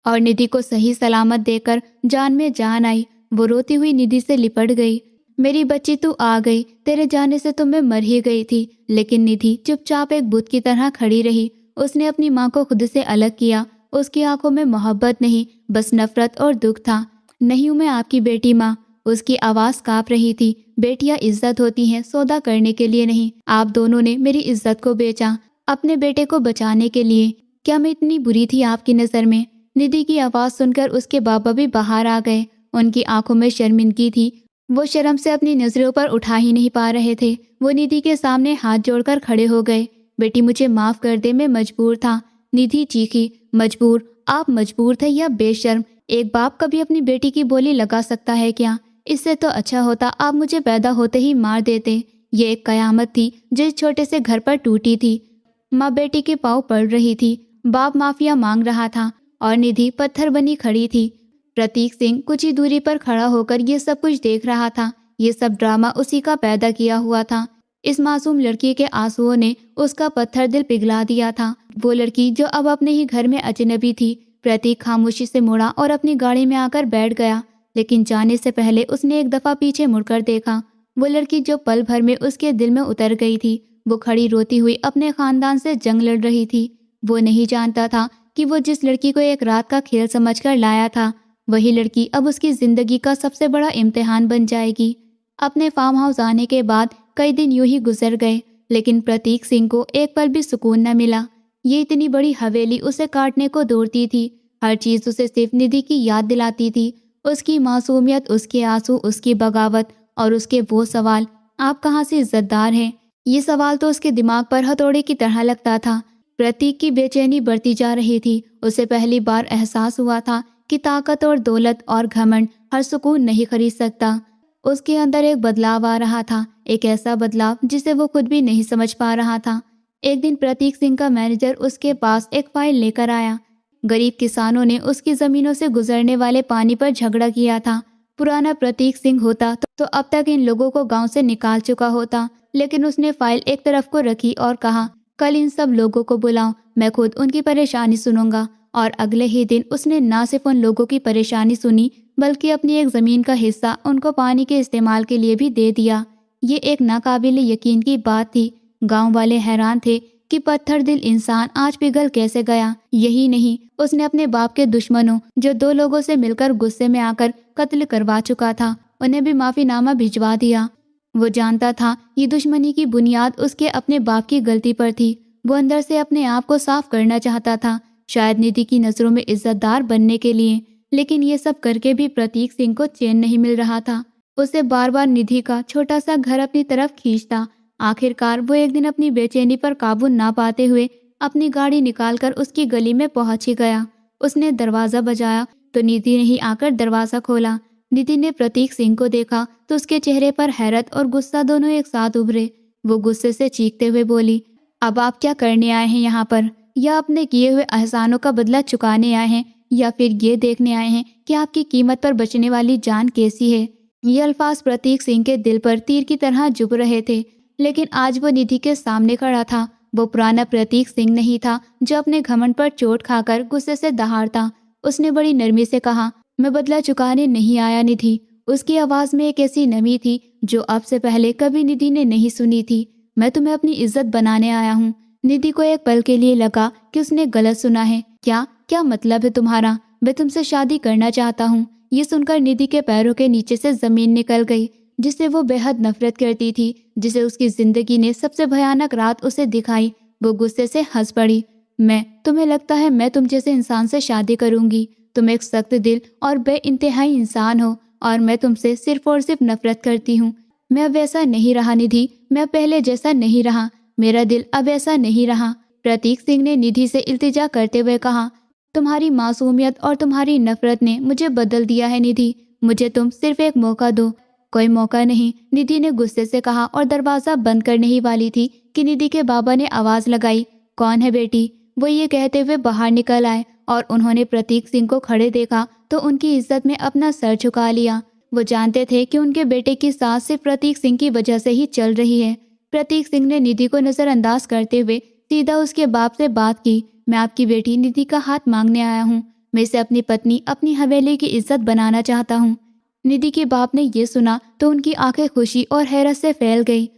और निधि को सही सलामत देकर जान में जान आई। वो रोती हुई निधि से लिपट गई। मेरी बच्ची, तू आ गई। तेरे जाने से तो मैं मर ही गई थी। लेकिन निधि चुपचाप एक बुत की तरह खड़ी रही। उसने अपनी माँ को खुद से अलग किया। उसकी आंखों में मोहब्बत नहीं, बस नफरत और दुख था। नहीं हूँ मैं आपकी बेटी माँ। उसकी आवाज़ काँप रही थी। बेटियां इज्जत होती हैं, सौदा करने के लिए नहीं। आप दोनों ने मेरी इज्जत को बेचा अपने बेटे को बचाने के लिए। क्या मैं इतनी बुरी थी आपकी नज़र में? निधि की आवाज़ सुनकर उसके बाबा भी बाहर आ गए। उनकी आंखों में शर्मिंदगी थी। वो शर्म से अपनी नजरों पर उठा ही नहीं पा रहे थे। वो निधि के सामने हाथ जोड़कर खड़े हो गए। बेटी, मुझे माफ़ कर दे, मैं मजबूर था। निधि चीखी। मजबूर? आप मजबूर थे या बेशर्म? एक बाप कभी अपनी बेटी की बोली लगा सकता है क्या? इससे तो अच्छा होता आप मुझे पैदा होते ही मार देते। ये एक कयामत थी जो इस छोटे से घर पर टूटी थी। माँ बेटी के पाँव पड़ रही थी। बाप माफिया मांग रहा था और निधि पत्थर बनी खड़ी थी। प्रतीक सिंह कुछ ही दूरी पर खड़ा होकर ये सब कुछ देख रहा था। ये सब ड्रामा उसी का पैदा किया हुआ था। इस मासूम लड़की के आंसुओं ने उसका पत्थर दिल पिघला दिया था। वो लड़की जो अब अपने ही घर में अजनबी थी। प्रतीक खामोशी से मुड़ा और अपनी गाड़ी में आकर बैठ गया। लेकिन जाने से पहले उसने एक दफा पीछे मुड़कर देखा। वो लड़की जो पल भर में उसके दिल में उतर गई थी, वो खड़ी रोती हुई अपने खानदान से जंग लड़ रही थी। वो नहीं जानता था कि वो जिस लड़की को एक रात का खेल समझकर लाया था, वही लड़की अब उसकी जिंदगी का सबसे बड़ा इम्तिहान बन जाएगी। अपने फार्म हाउस आने के बाद कई दिन यूं ही गुजर गए, लेकिन प्रतीक सिंह को एक पल भी सुकून न मिला। ये इतनी बड़ी हवेली उसे काटने को दौड़ती थी। हर चीज उसे सिर्फ निधि की याद दिलाती थी। उसकी मासूमियत, उसके आंसू, उसकी बगावत और उसके वो सवाल, आप कहाँ से इज्जतदार हैं? ये सवाल तो उसके दिमाग पर हथौड़े की तरह लगता था। प्रतीक की बेचैनी बढ़ती जा रही थी। उसे पहली बार एहसास हुआ था कि ताकत और दौलत और घमंड हर सुकून नहीं खरीद सकता। उसके अंदर एक बदलाव आ रहा था, एक ऐसा बदलाव जिसे वो खुद भी नहीं समझ पा रहा था। एक दिन प्रतीक सिंह का मैनेजर उसके पास एक फाइल लेकर आया। गरीब किसानों ने उसकी जमीनों से गुजरने वाले पानी पर झगड़ा किया था। पुराना प्रतीक सिंह होता तो अब तक इन लोगों को गांव से निकाल चुका होता। लेकिन उसने फाइल एक तरफ को रखी और कहा, कल इन सब लोगों को बुलाओ, मैं खुद उनकी परेशानी सुनूंगा। और अगले ही दिन उसने न सिर्फ उन लोगों की परेशानी सुनी, बल्कि अपनी एक ज़मीन का हिस्सा उनको पानी के इस्तेमाल के लिए भी दे दिया। ये एक नाकाबिल यकीन की बात थी। गांव वाले हैरान थे कि पत्थर दिल इंसान आज पिघल कैसे गया। यही नहीं, उसने अपने बाप के दुश्मनों, जो 2 लोगों से मिलकर गुस्से में आकर कत्ल करवा चुका था, उन्हें भी माफीनामा भिजवा दिया। वो जानता था ये दुश्मनी की बुनियाद उसके अपने बाप की गलती पर थी। वो अंदर से अपने आप को साफ करना चाहता था, शायद निधि की नजरों में इज्जतदार बनने के लिए। लेकिन ये सब करके भी प्रतीक सिंह को चैन नहीं मिल रहा था। उसे बार बार निधि का छोटा सा घर अपनी तरफ खींचता। आखिरकार वो एक दिन अपनी बेचैनी पर काबू ना पाते हुए अपनी गाड़ी निकालकर उसकी गली में पहुंच ही गया। उसने दरवाजा बजाया तो निधि ने ही आकर दरवाजा खोला। निधि ने प्रतीक सिंह को देखा तो उसके चेहरे पर हैरत और गुस्सा दोनों एक साथ उभरे। वो गुस्से से चीखते हुए बोली, अब आप क्या करने आए हैं यहाँ पर? या अपने किए हुए एहसानों का बदला चुकाने आए हैं, या फिर ये देखने आए हैं कि आपकी कीमत पर बचने वाली जान कैसी है? ये अल्फाज प्रतीक सिंह के दिल पर तीर की तरह चुभ रहे थे। लेकिन आज वो निधि के सामने खड़ा था। वो पुराना प्रतीक सिंह नहीं था जो अपने घमंड पर चोट खाकर गुस्से से दहाड़ता। उसने बड़ी नरमी से कहा, मैं बदला चुकाने नहीं आया निधि। उसकी आवाज़ में एक ऐसी नमी थी जो अब से पहले कभी निधि ने नहीं सुनी थी। मैं तुम्हें अपनी इज्जत बनाने आया हूँ। निधि को एक पल के लिए लगा कि उसने गलत सुना है। क्या क्या मतलब है तुम्हारा? मैं तुमसे शादी करना चाहता हूँ। ये सुनकर निधि के पैरों के नीचे से जमीन निकल गई, जिससे वो बेहद नफरत करती थी, जिसे उसकी जिंदगी ने सबसे भयानक रात उसे दिखाई। वो गुस्से से हंस पड़ी। तुम्हें लगता है मैं तुम जैसे इंसान से शादी करूंगी? तुम एक सख्त दिल और बेइंतहाई इंसान हो और मैं तुमसे सिर्फ और सिर्फ नफरत करती हूँ। मैं अब वैसा नहीं रहा निधि, मैं अब पहले जैसा नहीं रहा, मेरा दिल अब ऐसा नहीं रहा। प्रतीक सिंह ने निधि से इल्तिजा करते हुए कहा, तुम्हारी मासूमियत और तुम्हारी नफरत ने मुझे बदल दिया है निधि। मुझे तुम सिर्फ एक मौका दो। कोई मौका नहीं, निधि ने गुस्से से कहा और दरवाजा बंद करने ही वाली थी कि निधि के बाबा ने आवाज लगाई, कौन है बेटी? वो ये कहते हुए बाहर निकल आए और उन्होंने प्रतीक सिंह को खड़े देखा तो उनकी इज्जत में अपना सर झुका लिया। वो जानते थे कि उनके बेटे की सांस सिर्फ प्रतीक सिंह की वजह से ही चल रही है। प्रतीक सिंह ने निधि को नजरअंदाज करते हुए सीधा उसके बाप से बात की, मैं आपकी बेटी निधि का हाथ मांगने आया हूँ। मैं इसे अपनी पत्नी, अपनी हवेली की इज्जत बनाना चाहता हूँ। निधि के बाप ने ये सुना तो उनकी आंखें खुशी और हैरत से फैल गई।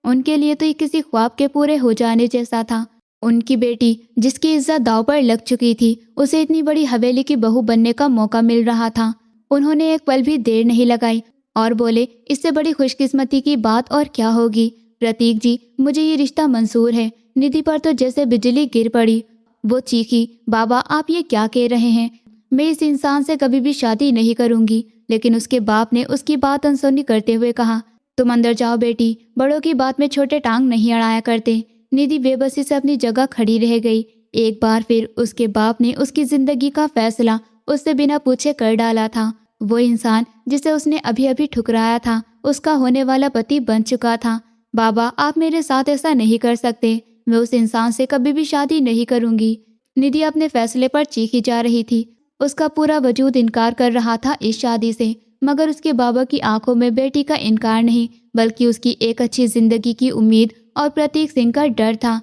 उनके लिए तो ये किसी ख्वाब के पूरे हो जाने जैसा था। उनकी बेटी, जिसकी इज्जत दांव पर लग चुकी थी, उसे इतनी बड़ी हवेली की बहू बनने का मौका मिल रहा था। उन्होंने एक पल भी देर नहीं लगाई और बोले, इससे बड़ी खुशकिस्मती की बात और क्या होगी। प्रतीक जी, मुझे ये रिश्ता मंजूर है। निधि पर तो जैसे बिजली गिर पड़ी। वो चीखी, बाबा आप ये क्या कह रहे हैं? मैं इस इंसान से कभी भी शादी नहीं करूंगी। लेकिन उसके बाप ने उसकी बात अनसुनी करते हुए कहा, तुम अंदर जाओ बेटी, बड़ों की बात में छोटे टांग नहीं अड़ाया करते। निधि बेबसी से अपनी जगह खड़ी रह गई। एक बार फिर उसके बाप ने उसकी जिंदगी का फैसला उससे बिना पूछे कर डाला था। वो इंसान जिसे उसने अभी अभी ठुकराया था, उसका होने वाला पति बन चुका था। बाबा आप मेरे साथ ऐसा नहीं कर सकते। मैं उस इंसान से कभी भी शादी नहीं करूंगी। निधि अपने फैसले पर चीखी जा रही थी। उसका पूरा वजूद इनकार कर रहा था इस शादी से, मगर उसके बाबा की आंखों में बेटी का इनकार नहीं, बल्कि उसकी एक अच्छी जिंदगी की उम्मीद और प्रतीक सिंह का डर था।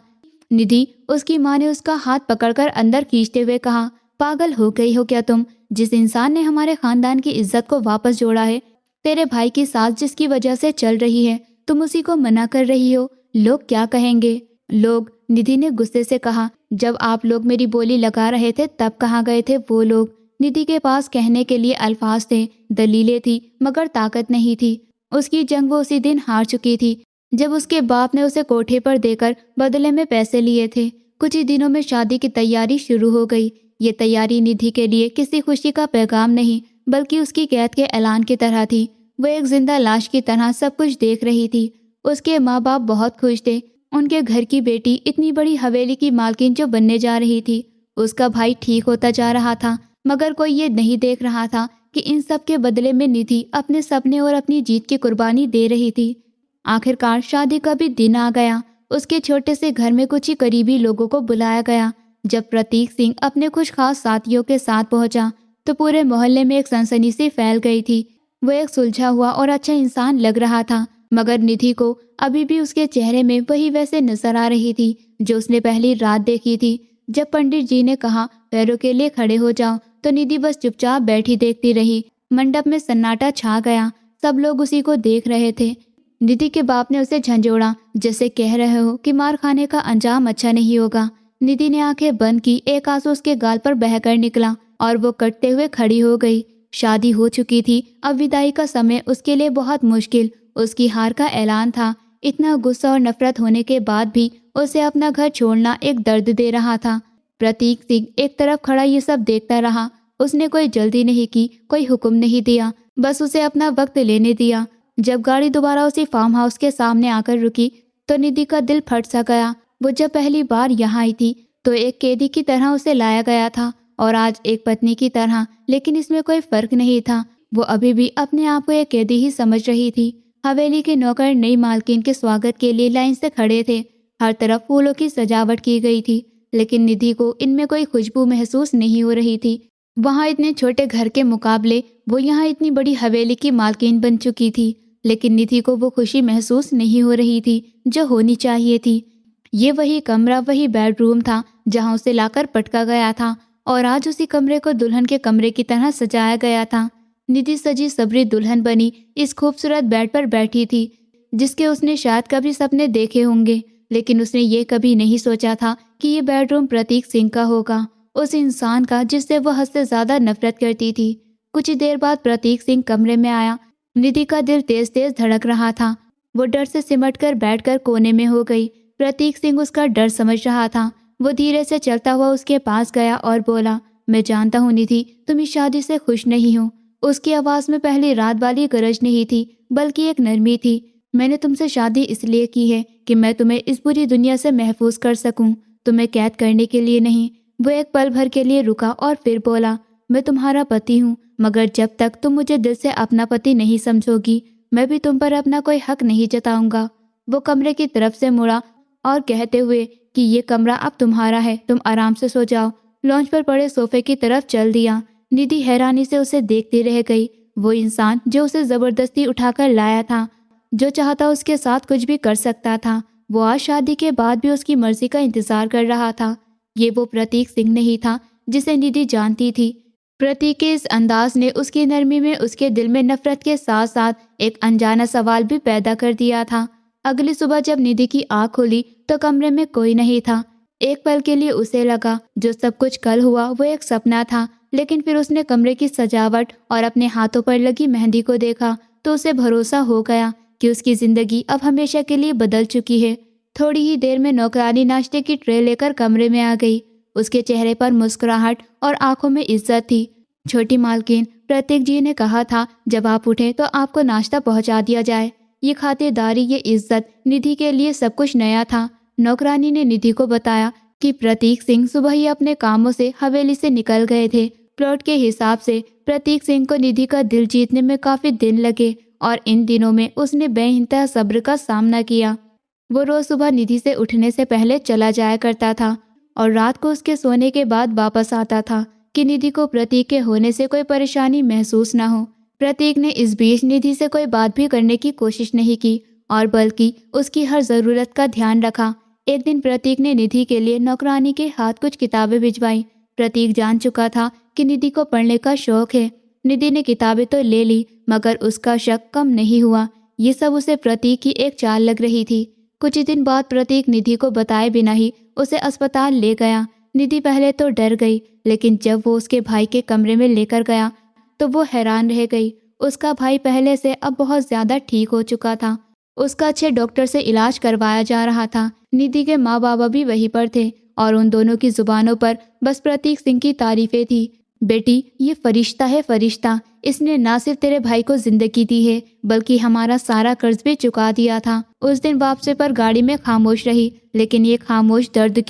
निधि, उसकी मां ने उसका हाथ पकड़कर अंदर खींचते हुए कहा, पागल हो गई हो क्या तुम? जिस इंसान ने हमारे खानदान की इज्जत को वापस जोड़ा है, तेरे भाई की सास जिसकी वजह से चल रही है, तुम उसी को मना कर रही हो। लोग क्या कहेंगे? लोग, निधि ने गुस्से से कहा, जब आप लोग मेरी बोली लगा रहे थे तब कहाँ गए थे वो लोग? निधि के पास कहने के लिए अल्फाज थे, दलीलें थी, मगर ताकत नहीं थी। उसकी जंग वो उसी दिन हार चुकी थी जब उसके बाप ने उसे कोठे पर देकर बदले में पैसे लिए थे। कुछ ही दिनों में शादी की तैयारी शुरू हो गई। ये तैयारी निधि के लिए किसी खुशी का पैगाम नहीं, बल्कि उसकी कैद के ऐलान की तरह थी। वो एक जिंदा लाश की तरह सब कुछ देख रही थी। उसके माँ बाप बहुत खुश थे। उनके घर की बेटी इतनी बड़ी हवेली की मालकिन जो बनने जा रही थी। उसका भाई ठीक होता जा रहा था, मगर कोई ये नहीं देख रहा था कि इन सब के बदले में निधि अपने सपने और अपनी जीत की कुर्बानी दे रही थी। आखिरकार शादी का भी दिन आ गया। उसके छोटे से घर में कुछ ही करीबी लोगों को बुलाया गया। जब प्रतीक सिंह अपने कुछ खास साथियों के साथ पहुंचा तो पूरे मोहल्ले में एक सनसनी सी फैल गई थी। वो एक सुलझा हुआ और अच्छा इंसान लग रहा था, मगर निधि को अभी भी उसके चेहरे में वही वैसे नजर आ रही थी जो उसने पहली रात देखी थी। जब पंडित जी ने कहा पैरों के लिए खड़े हो जाओ, तो निधि बस चुपचाप बैठी देखती रही। मंडप में सन्नाटा छा गया। सब लोग उसी को देख रहे थे। निधि के बाप ने उसे झंझोड़ा, जैसे कह रहे हो कि मार खाने का अंजाम अच्छा नहीं होगा। निधि ने आंखें बंद की। एक आंसू उसके गाल पर बहकर निकला और वो कटते हुए खड़ी हो गई। शादी हो चुकी थी, अब विदाई का समय उसके लिए बहुत मुश्किल, उसकी हार का ऐलान था। इतना गुस्सा और नफरत होने के बाद भी उसे अपना घर छोड़ना एक दर्द दे रहा था। प्रतीक सिंह एक तरफ खड़ा ये सब देखता रहा। उसने कोई जल्दी नहीं की, कोई हुक्म नहीं दिया, बस उसे अपना वक्त लेने दिया। जब गाड़ी दोबारा उसी फार्म हाउस के सामने आकर रुकी तो निधि का दिल फट सा गया। वो जब पहली बार यहाँ आई थी तो एक कैदी की तरह उसे लाया गया था और आज एक पत्नी की तरह, लेकिन इसमें कोई फर्क नहीं था। वो अभी भी अपने आप को एक कैदी ही समझ रही थी। हवेली के नौकर नई मालकिन के स्वागत के लिए लाइन से खड़े थे। हर तरफ फूलों की सजावट की गई थी, लेकिन निधि को इनमें कोई खुशबू महसूस नहीं हो रही थी। वहाँ इतने छोटे घर के मुकाबले वो यहाँ इतनी बड़ी हवेली की मालकिन बन चुकी थी, लेकिन निधि को वो खुशी महसूस नहीं हो रही थी जो होनी चाहिए थी। ये वही कमरा, वही बेडरूम था जहाँ उसे लाकर पटका गया था। और आज उसी कमरे को दुल्हन के कमरे की तरह सजाया गया था। निधि सजी सबरी दुल्हन बनी इस खूबसूरत बेड पर बैठी थी जिसके उसने शायद कभी सपने देखे होंगे, लेकिन उसने ये कभी नहीं सोचा था कि ये बेडरूम प्रतीक सिंह का होगा, उस इंसान का जिससे वो हद से ज्यादा नफरत करती थी। कुछ ही देर बाद प्रतीक सिंह कमरे में आया। निधि का दिल तेज तेज धड़क रहा था। वो डर से सिमटकर बैठकर कोने में हो गई। प्रतीक सिंह उसका डर समझ रहा था। वो धीरे से चलता हुआ उसके पास गया और बोला, मैं जानता हूँ निधि, तुम इस शादी से खुश नहीं हो। उसकी आवाज में पहली रात वाली गरज नहीं थी, बल्कि एक नरमी थी। मैंने तुमसे शादी इसलिए की है कि मैं तुम्हें इस बुरी दुनिया से महफूज कर सकूं, तुम्हें कैद करने के लिए नहीं। वो एक पल भर के लिए रुका और फिर बोला, मैं तुम्हारा पति हूँ, मगर जब तक तुम मुझे दिल से अपना पति नहीं समझोगी, मैं भी तुम पर अपना कोई हक नहीं जताऊंगा। वो कमरे की तरफ से मुड़ा और कहते हुए कि ये कमरा अब तुम्हारा है, तुम आराम से सो जाओ, लॉन्च पर पड़े सोफे की तरफ चल दिया। निधि हैरानी से उसे देखती रह गई। वो इंसान जो उसे जबरदस्ती उठाकर लाया था, जो चाहता उसके साथ कुछ भी कर सकता था, वो आज शादी के बाद भी उसकी मर्जी का इंतजार कर रहा था। ये वो प्रतीक सिंह नहीं था जिसे निधि जानती थी। प्रतीक के इस अंदाज ने उसकी नरमी में उसके दिल में नफरत के साथ साथ एक अनजाना सवाल भी पैदा कर दिया था। अगली सुबह जब निधि की आँख खुली तो कमरे में कोई नहीं था। एक पल के लिए उसे लगा जो सब कुछ कल हुआ वो एक सपना था, लेकिन फिर उसने कमरे की सजावट और अपने हाथों पर लगी मेहंदी को देखा तो उसे भरोसा हो गया कि उसकी जिंदगी अब हमेशा के लिए बदल चुकी है। थोड़ी ही देर में नौकरानी नाश्ते की ट्रे लेकर कमरे में आ गई। उसके चेहरे पर मुस्कुराहट और आंखों में इज्जत थी। छोटी मालकिन, प्रतीक जी ने कहा था जब आप उठे तो आपको नाश्ता पहुंचा दिया जाए। ये खातिरदारी, ये इज्जत निधि के लिए सब कुछ नया था। नौकरानी ने निधि को बताया कि प्रतीक सिंह सुबह ही अपने कामों से हवेली से निकल गए थे। प्लॉट के हिसाब से प्रतीक सिंह को निधि का दिल जीतने में काफी दिन लगे और इन दिनों में उसने बेइंतहा सब्र का सामना किया। वो रोज सुबह निधि से उठने से पहले चला जाया करता था और रात को उसके सोने के बाद वापस आता था कि निधि को प्रतीक के होने से कोई परेशानी महसूस ना हो। प्रतीक ने इस बीच निधि से कोई बात भी करने की कोशिश नहीं की और बल्कि उसकी हर ज़रूरत का ध्यान रखा। एक दिन प्रतीक ने निधि के लिए नौकरानी के हाथ कुछ किताबें भिजवाई। प्रतीक जान चुका था कि निधि को पढ़ने का शौक है। निधि ने किताबें तो ले ली, मगर उसका शक कम नहीं हुआ। ये सब उसे प्रतीक की एक चाल लग रही थी। कुछ ही दिन बाद प्रतीक निधि को बताए बिना ही उसे अस्पताल ले गया। निधि पहले तो डर गई, लेकिन जब वो उसके भाई के कमरे में लेकर गया तो वो हैरान रह गई। उसका भाई पहले से अब बहुत ज्यादा ठीक हो चुका था। उसका अच्छे डॉक्टर से इलाज करवाया जा रहा था। निधि के माँ बाबा भी वहीं पर थे और उन दोनों की जुबानों पर बस प्रतीक सिंह की तारीफें थी। बेटी, ये फरिश्ता है, फरिश्ता। इसने ना सिर्फ तेरे भाई को जिंदगी दी है, बल्कि हमारा सारा कर्ज भी चुका दिया था। उस दिन वापसी पर गाड़ी में खामोश रही, लेकिन ये खामोश दर्द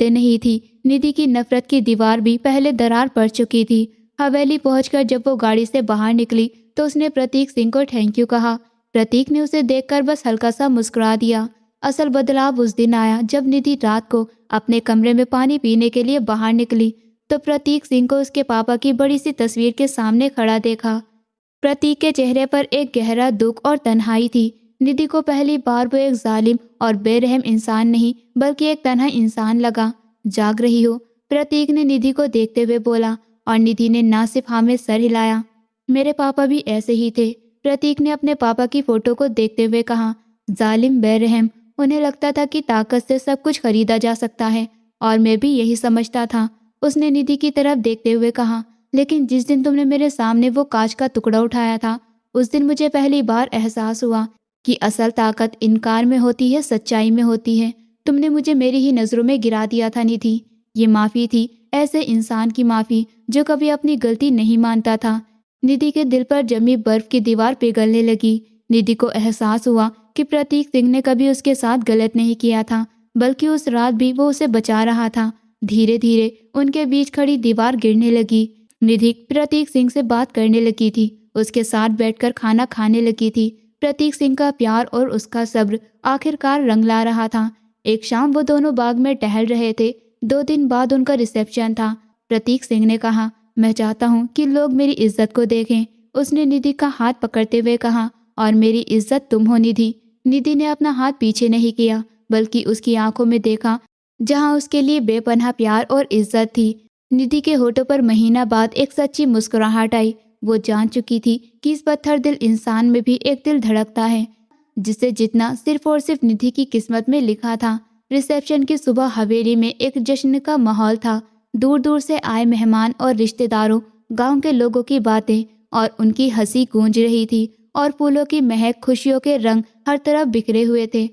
नहीं थी। निधि की नफरत की दीवार भी पहले दरार पड़ चुकी थी। हवेली पहुंचकर जब वो गाड़ी से बाहर निकली तो उसने प्रतीक सिंह को थैंक यू कहा। प्रतीक ने उसे देखकर बस हल्का सा मुस्कुरा दिया। असल बदलाव उस दिन आया जब निधि रात को अपने कमरे में पानी पीने के लिए बाहर निकली तो प्रतीक सिंह को उसके पापा की बड़ी सी तस्वीर के सामने खड़ा देखा। प्रतीक के चेहरे पर एक गहरा दुख और तन्हाई थी। निधि को पहली बार वो एक जालिम और बेरहम इंसान नहीं, बल्कि एक तन्हा इंसान लगा। जाग रही हो? प्रतीक ने निधि को देखते हुए बोला और निधि ने ना सिर्फ हाँ में सर हिलाया। मेरे पापा भी ऐसे ही थे, प्रतीक ने अपने पापा की फोटो को देखते हुए कहा। जालिम, बेरहम। उन्हें लगता था कि ताकत से सब कुछ खरीदा जा सकता है और मैं भी यही समझता था। उसने निधि की तरफ देखते हुए कहा, लेकिन जिस दिन तुमने मेरे सामने वो कांच का टुकड़ा उठाया था, उस दिन मुझे पहली बार एहसास हुआ कि असल ताकत इनकार में होती है, सच्चाई में होती है। तुमने मुझे मेरी ही नज़रों में गिरा दिया था निधि। ये माफ़ी थी, ऐसे इंसान की माफ़ी जो कभी अपनी गलती नहीं मानता था। निधि के दिल पर जमी बर्फ की दीवार पिघलने लगी। निधि को एहसास हुआ कि प्रतीक सिंह ने कभी उसके साथ गलत नहीं किया था, बल्कि उस रात भी वो उसे बचा रहा था। धीरे धीरे उनके बीच खड़ी दीवार गिरने लगी। निधि प्रतीक सिंह से बात करने लगी थी, उसके साथ बैठकर खाना खाने लगी थी। प्रतीक सिंह का प्यार और उसका सब्र आखिरकार रंग ला रहा था। एक शाम वो दोनों बाग में टहल रहे थे। 2 दिन बाद उनका रिसेप्शन था। प्रतीक सिंह ने कहा, मैं चाहता हूँ कि लोग मेरी इज्जत को देखें। उसने निधि का हाथ पकड़ते हुए कहा, और मेरी इज्जत तुम हो निधि। निधि ने अपना हाथ पीछे नहीं किया, बल्कि उसकी आंखों में देखा जहां उसके लिए बेपनाह प्यार और इज्जत थी। निधि के होठों पर महीना बाद एक सच्ची मुस्कुराहट आई। वो जान चुकी थी कि इस पत्थर दिल इंसान में भी एक दिल धड़कता है, जिसे जितना सिर्फ और सिर्फ निधि की किस्मत में लिखा था। रिसेप्शन की सुबह हवेली में एक जश्न का माहौल था। दूर दूर से आए मेहमान और रिश्तेदारों, गांव के लोगों की बातें और उनकी हंसी गूंज रही थी, और फूलों की महक, खुशियों के रंग हर तरफ बिखरे हुए थे।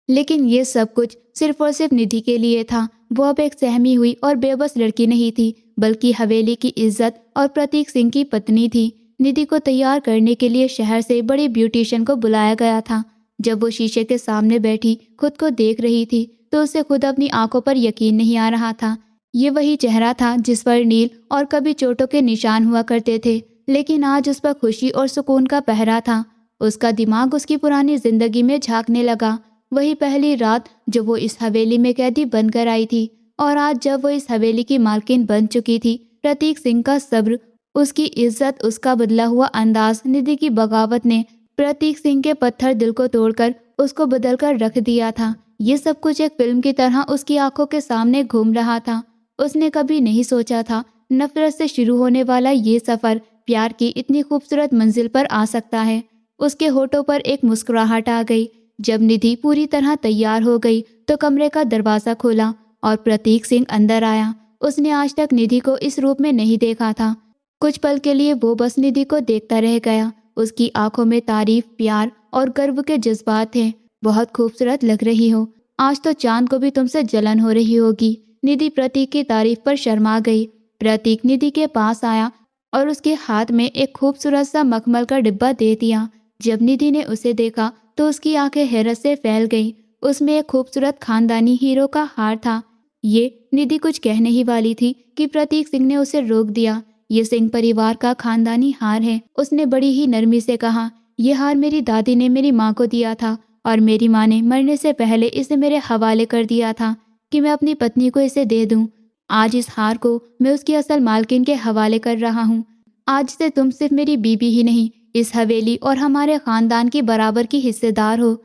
लेकिन ये सब कुछ सिर्फ और सिर्फ निधि के लिए था। वो अब एक सहमी हुई और बेबस लड़की नहीं थी, बल्कि हवेली की इज्जत और प्रतीक सिंह की पत्नी थी। निधि को तैयार करने के लिए शहर से बड़ी ब्यूटिशियन को बुलाया गया था। जब वो शीशे के सामने बैठी खुद को देख रही थी, तो उसे खुद अपनी आंखों पर यकीन नहीं आ रहा था। ये वही चेहरा था जिस पर नील और कभी चोटों के निशान हुआ करते थे, लेकिन आज उस पर खुशी और सुकून का पहरा था। उसका दिमाग उसकी पुरानी जिंदगी में झांकने लगा। वही पहली रात जब वो इस हवेली में कैदी बनकर आई थी, और आज जब वो इस हवेली की मालकिन बन चुकी थी। प्रतीक सिंह का सब्र, उसकी इज्जत, उसका बदला हुआ अंदाज, निधि की बगावत ने प्रतीक सिंह के पत्थर दिल को तोड़कर उसको बदल कर रख दिया था। ये सब कुछ एक फिल्म की तरह उसकी आंखों के सामने घूम रहा था। उसने कभी नहीं सोचा था नफरत से शुरू होने वाला ये सफर प्यार की इतनी खूबसूरत मंजिल पर आ सकता है। उसके होठों पर एक मुस्कुराहट आ गई। जब निधि पूरी तरह तैयार हो गई तो कमरे का दरवाजा खोला और प्रतीक सिंह अंदर आया। उसने आज तक निधि को इस रूप में नहीं देखा था। कुछ पल के लिए वो बस निधि को देखता रह गया। उसकी आंखों में तारीफ, प्यार और गर्व के जज्बात थे। बहुत खूबसूरत लग रही हो, आज तो चांद को भी तुमसे जलन हो रही होगी। निधि प्रतीक की तारीफ पर शर्मा गई। प्रतीक निधि के पास आया और उसके हाथ में एक खूबसूरत सा मखमल का डिब्बा दे दिया। जब निधि ने उसे देखा तो उसकी आंखें हैरत से फैल गईं। उसमें एक खूबसूरत खानदानी हीरो का हार था। ये निधि कुछ कहने ही वाली थी कि प्रतीक सिंह ने उसे रोक दिया। ये सिंह परिवार का खानदानी हार है, उसने बड़ी ही नरमी से कहा। ये हार मेरी दादी ने मेरी माँ को दिया था, और मेरी माँ ने मरने से पहले इसे मेरे हवाले कर दिया था कि मैं अपनी पत्नी को इसे दे दूं। आज इस हार को मैं उसकी असल मालकिन के हवाले कर रहा हूँ। आज से तुम सिर्फ मेरी बीबी ही नहीं, इस हवेली और हमारे खानदान की बराबर की हिस्सेदार हो।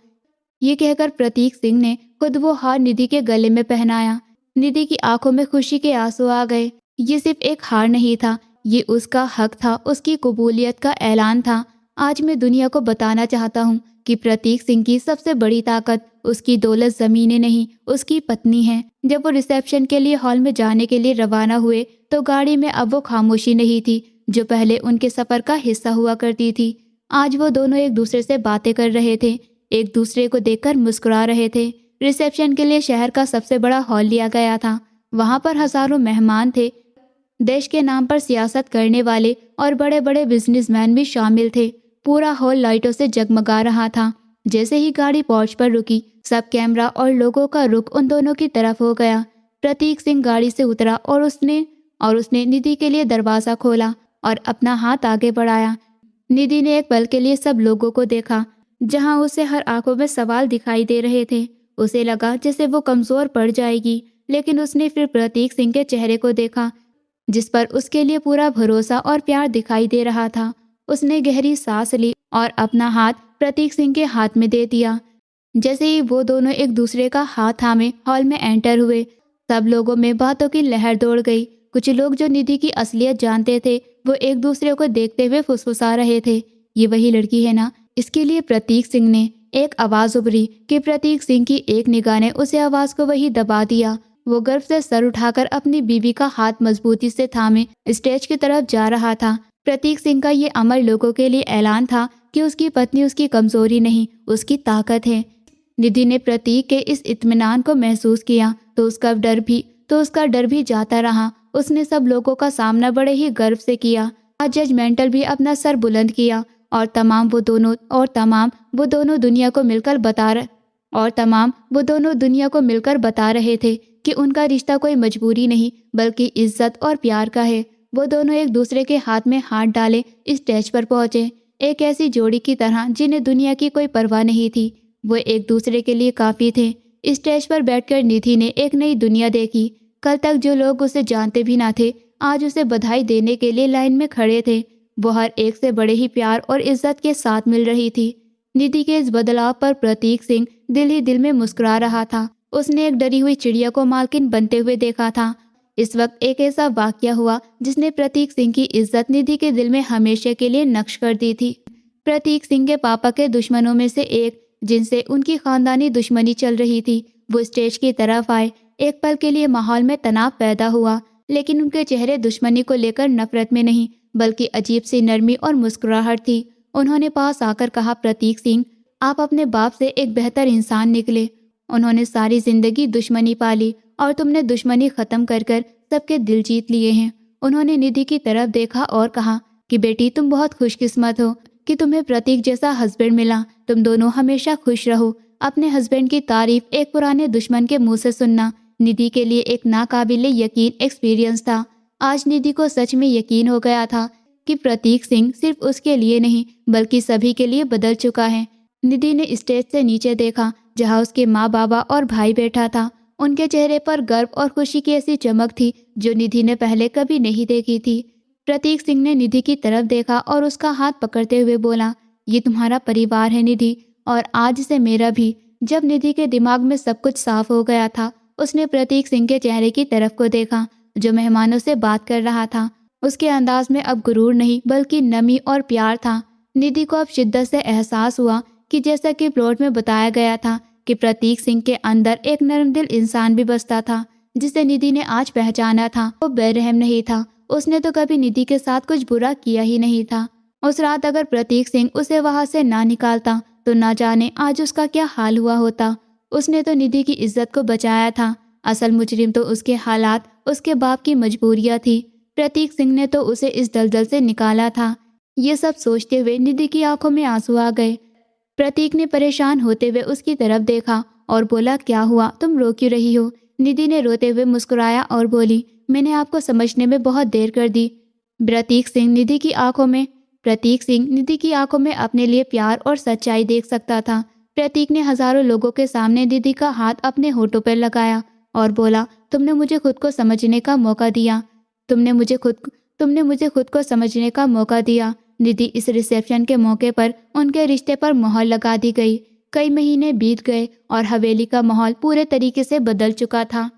ये कहकर प्रतीक सिंह ने खुद वो हार निधि के गले में पहनाया। निधि की आंखों में खुशी के आंसू आ गए। ये सिर्फ एक हार नहीं था, ये उसका हक था, उसकी कबूलियत का ऐलान था। आज मैं दुनिया को बताना चाहता हूँ कि प्रतीक सिंह की सबसे बड़ी ताकत उसकी दौलत ज़मीनें नहीं, उसकी पत्नी है। जब वो रिसेप्शन के लिए हॉल में जाने के लिए रवाना हुए तो गाड़ी में अब वो खामोशी नहीं थी जो पहले उनके सफ़र का हिस्सा हुआ करती थी। आज वो दोनों एक दूसरे से बातें कर रहे थे, एक दूसरे को देखकर मुस्कुरा रहे थे। रिसेप्शन के लिए शहर का सबसे बड़ा हॉल लिया गया था। वहाँ पर हजारों मेहमान थे। देश के नाम पर सियासत करने वाले और बड़े बड़े बिजनेसमैन भी शामिल थे। पूरा हॉल लाइटों से जगमगा रहा था। जैसे ही गाड़ी पोर्च पर रुकी, सब कैमरा और लोगों का रुख उन दोनों की तरफ हो गया। प्रतीक सिंह गाड़ी से उतरा और उसने निधि के लिए दरवाज़ा खोला और अपना हाथ आगे बढ़ाया। निधि ने एक पल के लिए सब लोगों को देखा, जहां उसे हर आंखों में सवाल दिखाई दे रहे थे। उसे लगा जैसे वो कमज़ोर पड़ जाएगी, लेकिन उसने फिर प्रतीक सिंह के चेहरे को देखा, जिस पर उसके लिए पूरा भरोसा और प्यार दिखाई दे रहा था। उसने गहरी सांस ली और अपना हाथ प्रतीक सिंह के हाथ में दे दिया। जैसे ही वो दोनों एक दूसरे का हाथ थामे हॉल में एंटर हुए, सब लोगों में बातों की लहर दौड़ गई। कुछ लोग जो निधि की असलियत जानते थे, वो एक दूसरे को देखते हुए फुसफुसा रहे थे, ये वही लड़की है ना। इसके लिए प्रतीक सिंह ने एक आवाज़ उभरी कि प्रतीक सिंह की एक निगाह ने उसे आवाज़ को वही दबा दिया। वो गर्व से सर उठाकर अपनी बीवी का हाथ मजबूती से थामे स्टेज की तरफ जा रहा था। प्रतीक सिंह का ये अमर लोगों के लिए ऐलान था कि उसकी पत्नी उसकी कमजोरी नहीं, उसकी ताकत है। निधि ने प्रतीक के इस इत्मीनान को महसूस किया तो उसका डर भी जाता रहा। उसने सब लोगों का सामना बड़े ही गर्व से किया। आज जजमेंटल भी अपना सर बुलंद किया और तमाम वो दोनों दुनिया को मिलकर बता रहे थे कि उनका रिश्ता कोई मजबूरी नहीं बल्कि इज्जत और प्यार का है। वो दोनों एक दूसरे के हाथ में हाथ डाले स्टेज पर पहुंचे, एक ऐसी जोड़ी की तरह जिन्हें दुनिया की कोई परवाह नहीं थी। वो एक दूसरे के लिए काफ़ी थे। स्टेज पर बैठकर निधि ने एक नई दुनिया देखी। कल तक जो लोग उसे जानते भी ना थे, आज उसे बधाई देने के लिए लाइन में खड़े थे। वो हर एक से बड़े ही प्यार और इज्जत के साथ मिल रही थी। निधि के इस बदलाव पर प्रतीक सिंह दिल ही दिल में मुस्कुरा रहा था। उसने एक डरी हुई चिड़िया को मालकिन बनते हुए देखा था। इस वक्त एक ऐसा वाकया हुआ जिसने प्रतीक सिंह की इज्जत निधि के दिल में हमेशा के लिए नक्श कर दी थी। प्रतीक सिंह के पापा के दुश्मनों में से एक, जिनसे उनकी खानदानी दुश्मनी चल रही थी, वो स्टेज की तरफ आए। एक पल के लिए माहौल में तनाव पैदा हुआ, लेकिन उनके चेहरे दुश्मनी को लेकर नफरत में नहीं बल्कि अजीब सी नरमी और मुस्कुराहट थी। उन्होंने पास आकर कहा, प्रतीक सिंह, आप अपने बाप से एक बेहतर इंसान निकले। उन्होंने सारी जिंदगी दुश्मनी पाली और तुमने दुश्मनी खत्म कर कर सबके दिल जीत लिए हैं। उन्होंने निधि की तरफ देखा और कहा कि बेटी, तुम बहुत खुशकिस्मत हो कि तुम्हें प्रतीक जैसा हस्बैंड मिला। तुम दोनों हमेशा खुश रहो। अपने हस्बैंड की तारीफ एक पुराने दुश्मन के मुंह से सुनना निधि के लिए एक नाकाबिले यकीन एक्सपीरियंस था। आज निधि को सच में यकीन हो गया था कि प्रतीक सिंह सिर्फ उसके लिए नहीं बल्कि सभी के लिए बदल चुका है। निधि ने स्टेज से नीचे देखा जहां उसके माँ बाबा और भाई बैठा था। उनके चेहरे पर गर्व और खुशी की ऐसी चमक थी जो निधि ने पहले कभी नहीं देखी थी। प्रतीक सिंह ने निधि की तरफ देखा और उसका हाथ पकड़ते हुए बोला, ये तुम्हारा परिवार है निधि, और आज से मेरा भी। जब निधि के दिमाग में सब कुछ साफ हो गया था, उसने प्रतीक सिंह के चेहरे की तरफ को देखा जो मेहमानों से बात कर रहा था। उसके अंदाज में अब गुरूर नहीं बल्कि नमी और प्यार था। निधि को अब शिद्दत से एहसास हुआ कि जैसा कि प्लॉट में बताया गया था कि प्रतीक सिंह के अंदर एक नरम दिल इंसान भी बसता था जिसे निधि ने आज पहचाना था। वो बेरहम नहीं था। उसने तो कभी निधि के साथ कुछ बुरा किया ही नहीं था। उस रात अगर प्रतीक सिंह उसे वहां से ना निकालता तो ना जाने आज उसका क्या हाल हुआ होता। उसने तो निधि की इज्जत को बचाया था। असल मुजरिम तो उसके हालात, उसके बाप की मजबूरियां थी। प्रतीक सिंह ने तो उसे इस दलदल से निकाला था। ये सब सोचते हुए निधि की आंखों में आंसू आ गए। प्रतीक ने परेशान होते हुए उसकी तरफ देखा और बोला, क्या हुआ, तुम रो क्यों रही हो? निधि ने रोते हुए मुस्कुराया और बोली, मैंने आपको समझने में बहुत देर कर दी। प्रतीक सिंह निधि की आंखों में अपने लिए प्यार और सच्चाई देख सकता था। प्रतीक ने हजारों लोगों के सामने निधि का हाथ अपने होठों पर लगाया और बोला, तुमने मुझे खुद को समझने का मौका दिया। तुमने मुझे खुद को समझने का मौका दिया। निधि, इस रिसेप्शन के मौके पर उनके रिश्ते पर मोहर लगा दी गई। कई महीने बीत गए और हवेली का माहौल पूरे तरीके से बदल चुका था।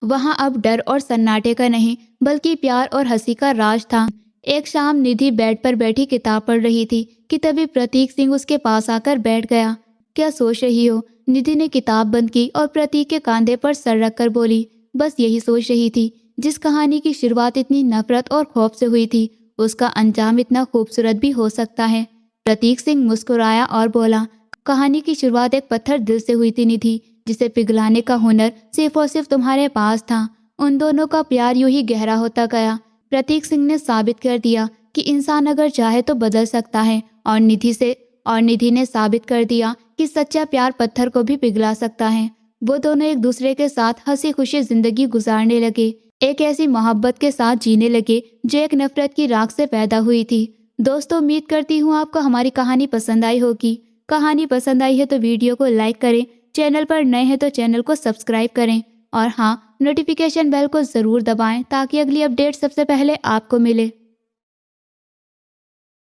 वहां अब डर और सन्नाटे का नहीं बल्कि प्यार और हंसी का राज था। एक शाम निधि बेड पर बैठी किताब पढ़ रही थी कि तभी प्रतीक सिंह उसके पास आकर बैठ गया। क्या सोच रही हो? निधि ने किताब बंद की और प्रतीक के कंधे पर सर रखकर बोली, बस यही सोच रही थी। जिस कहानी की शुरुआत इतनी नफरत और खौफ से हुई थी, उसका अंजाम इतना खूबसूरत भी हो सकता है। प्रतीक सिंह मुस्कुराया और बोला, कहानी की शुरुआत एक पत्थर दिल से हुई थी निधि, जिसे पिघलाने का हुनर सिर्फ और सिर्फ तुम्हारे पास था। उन दोनों का प्यार यूं ही गहरा होता गया। प्रतीक सिंह ने साबित कर दिया कि इंसान अगर चाहे तो बदल सकता है, और निधि ने साबित कर दिया कि सच्चा प्यार पत्थर को भी पिघला सकता है। वो दोनों एक दूसरे के साथ हंसी खुशी जिंदगी गुजारने लगे, एक ऐसी मोहब्बत के साथ जीने लगे जो एक नफरत की राख से पैदा हुई थी। दोस्तों, उम्मीद करती हूँ आपको हमारी कहानी पसंद आई होगी। कहानी पसंद आई है तो वीडियो को लाइक करें, चैनल पर नए हैं तो चैनल को सब्सक्राइब करें, और हाँ, नोटिफिकेशन बेल को ज़रूर दबाएं ताकि अगली अपडेट सबसे पहले आपको मिले।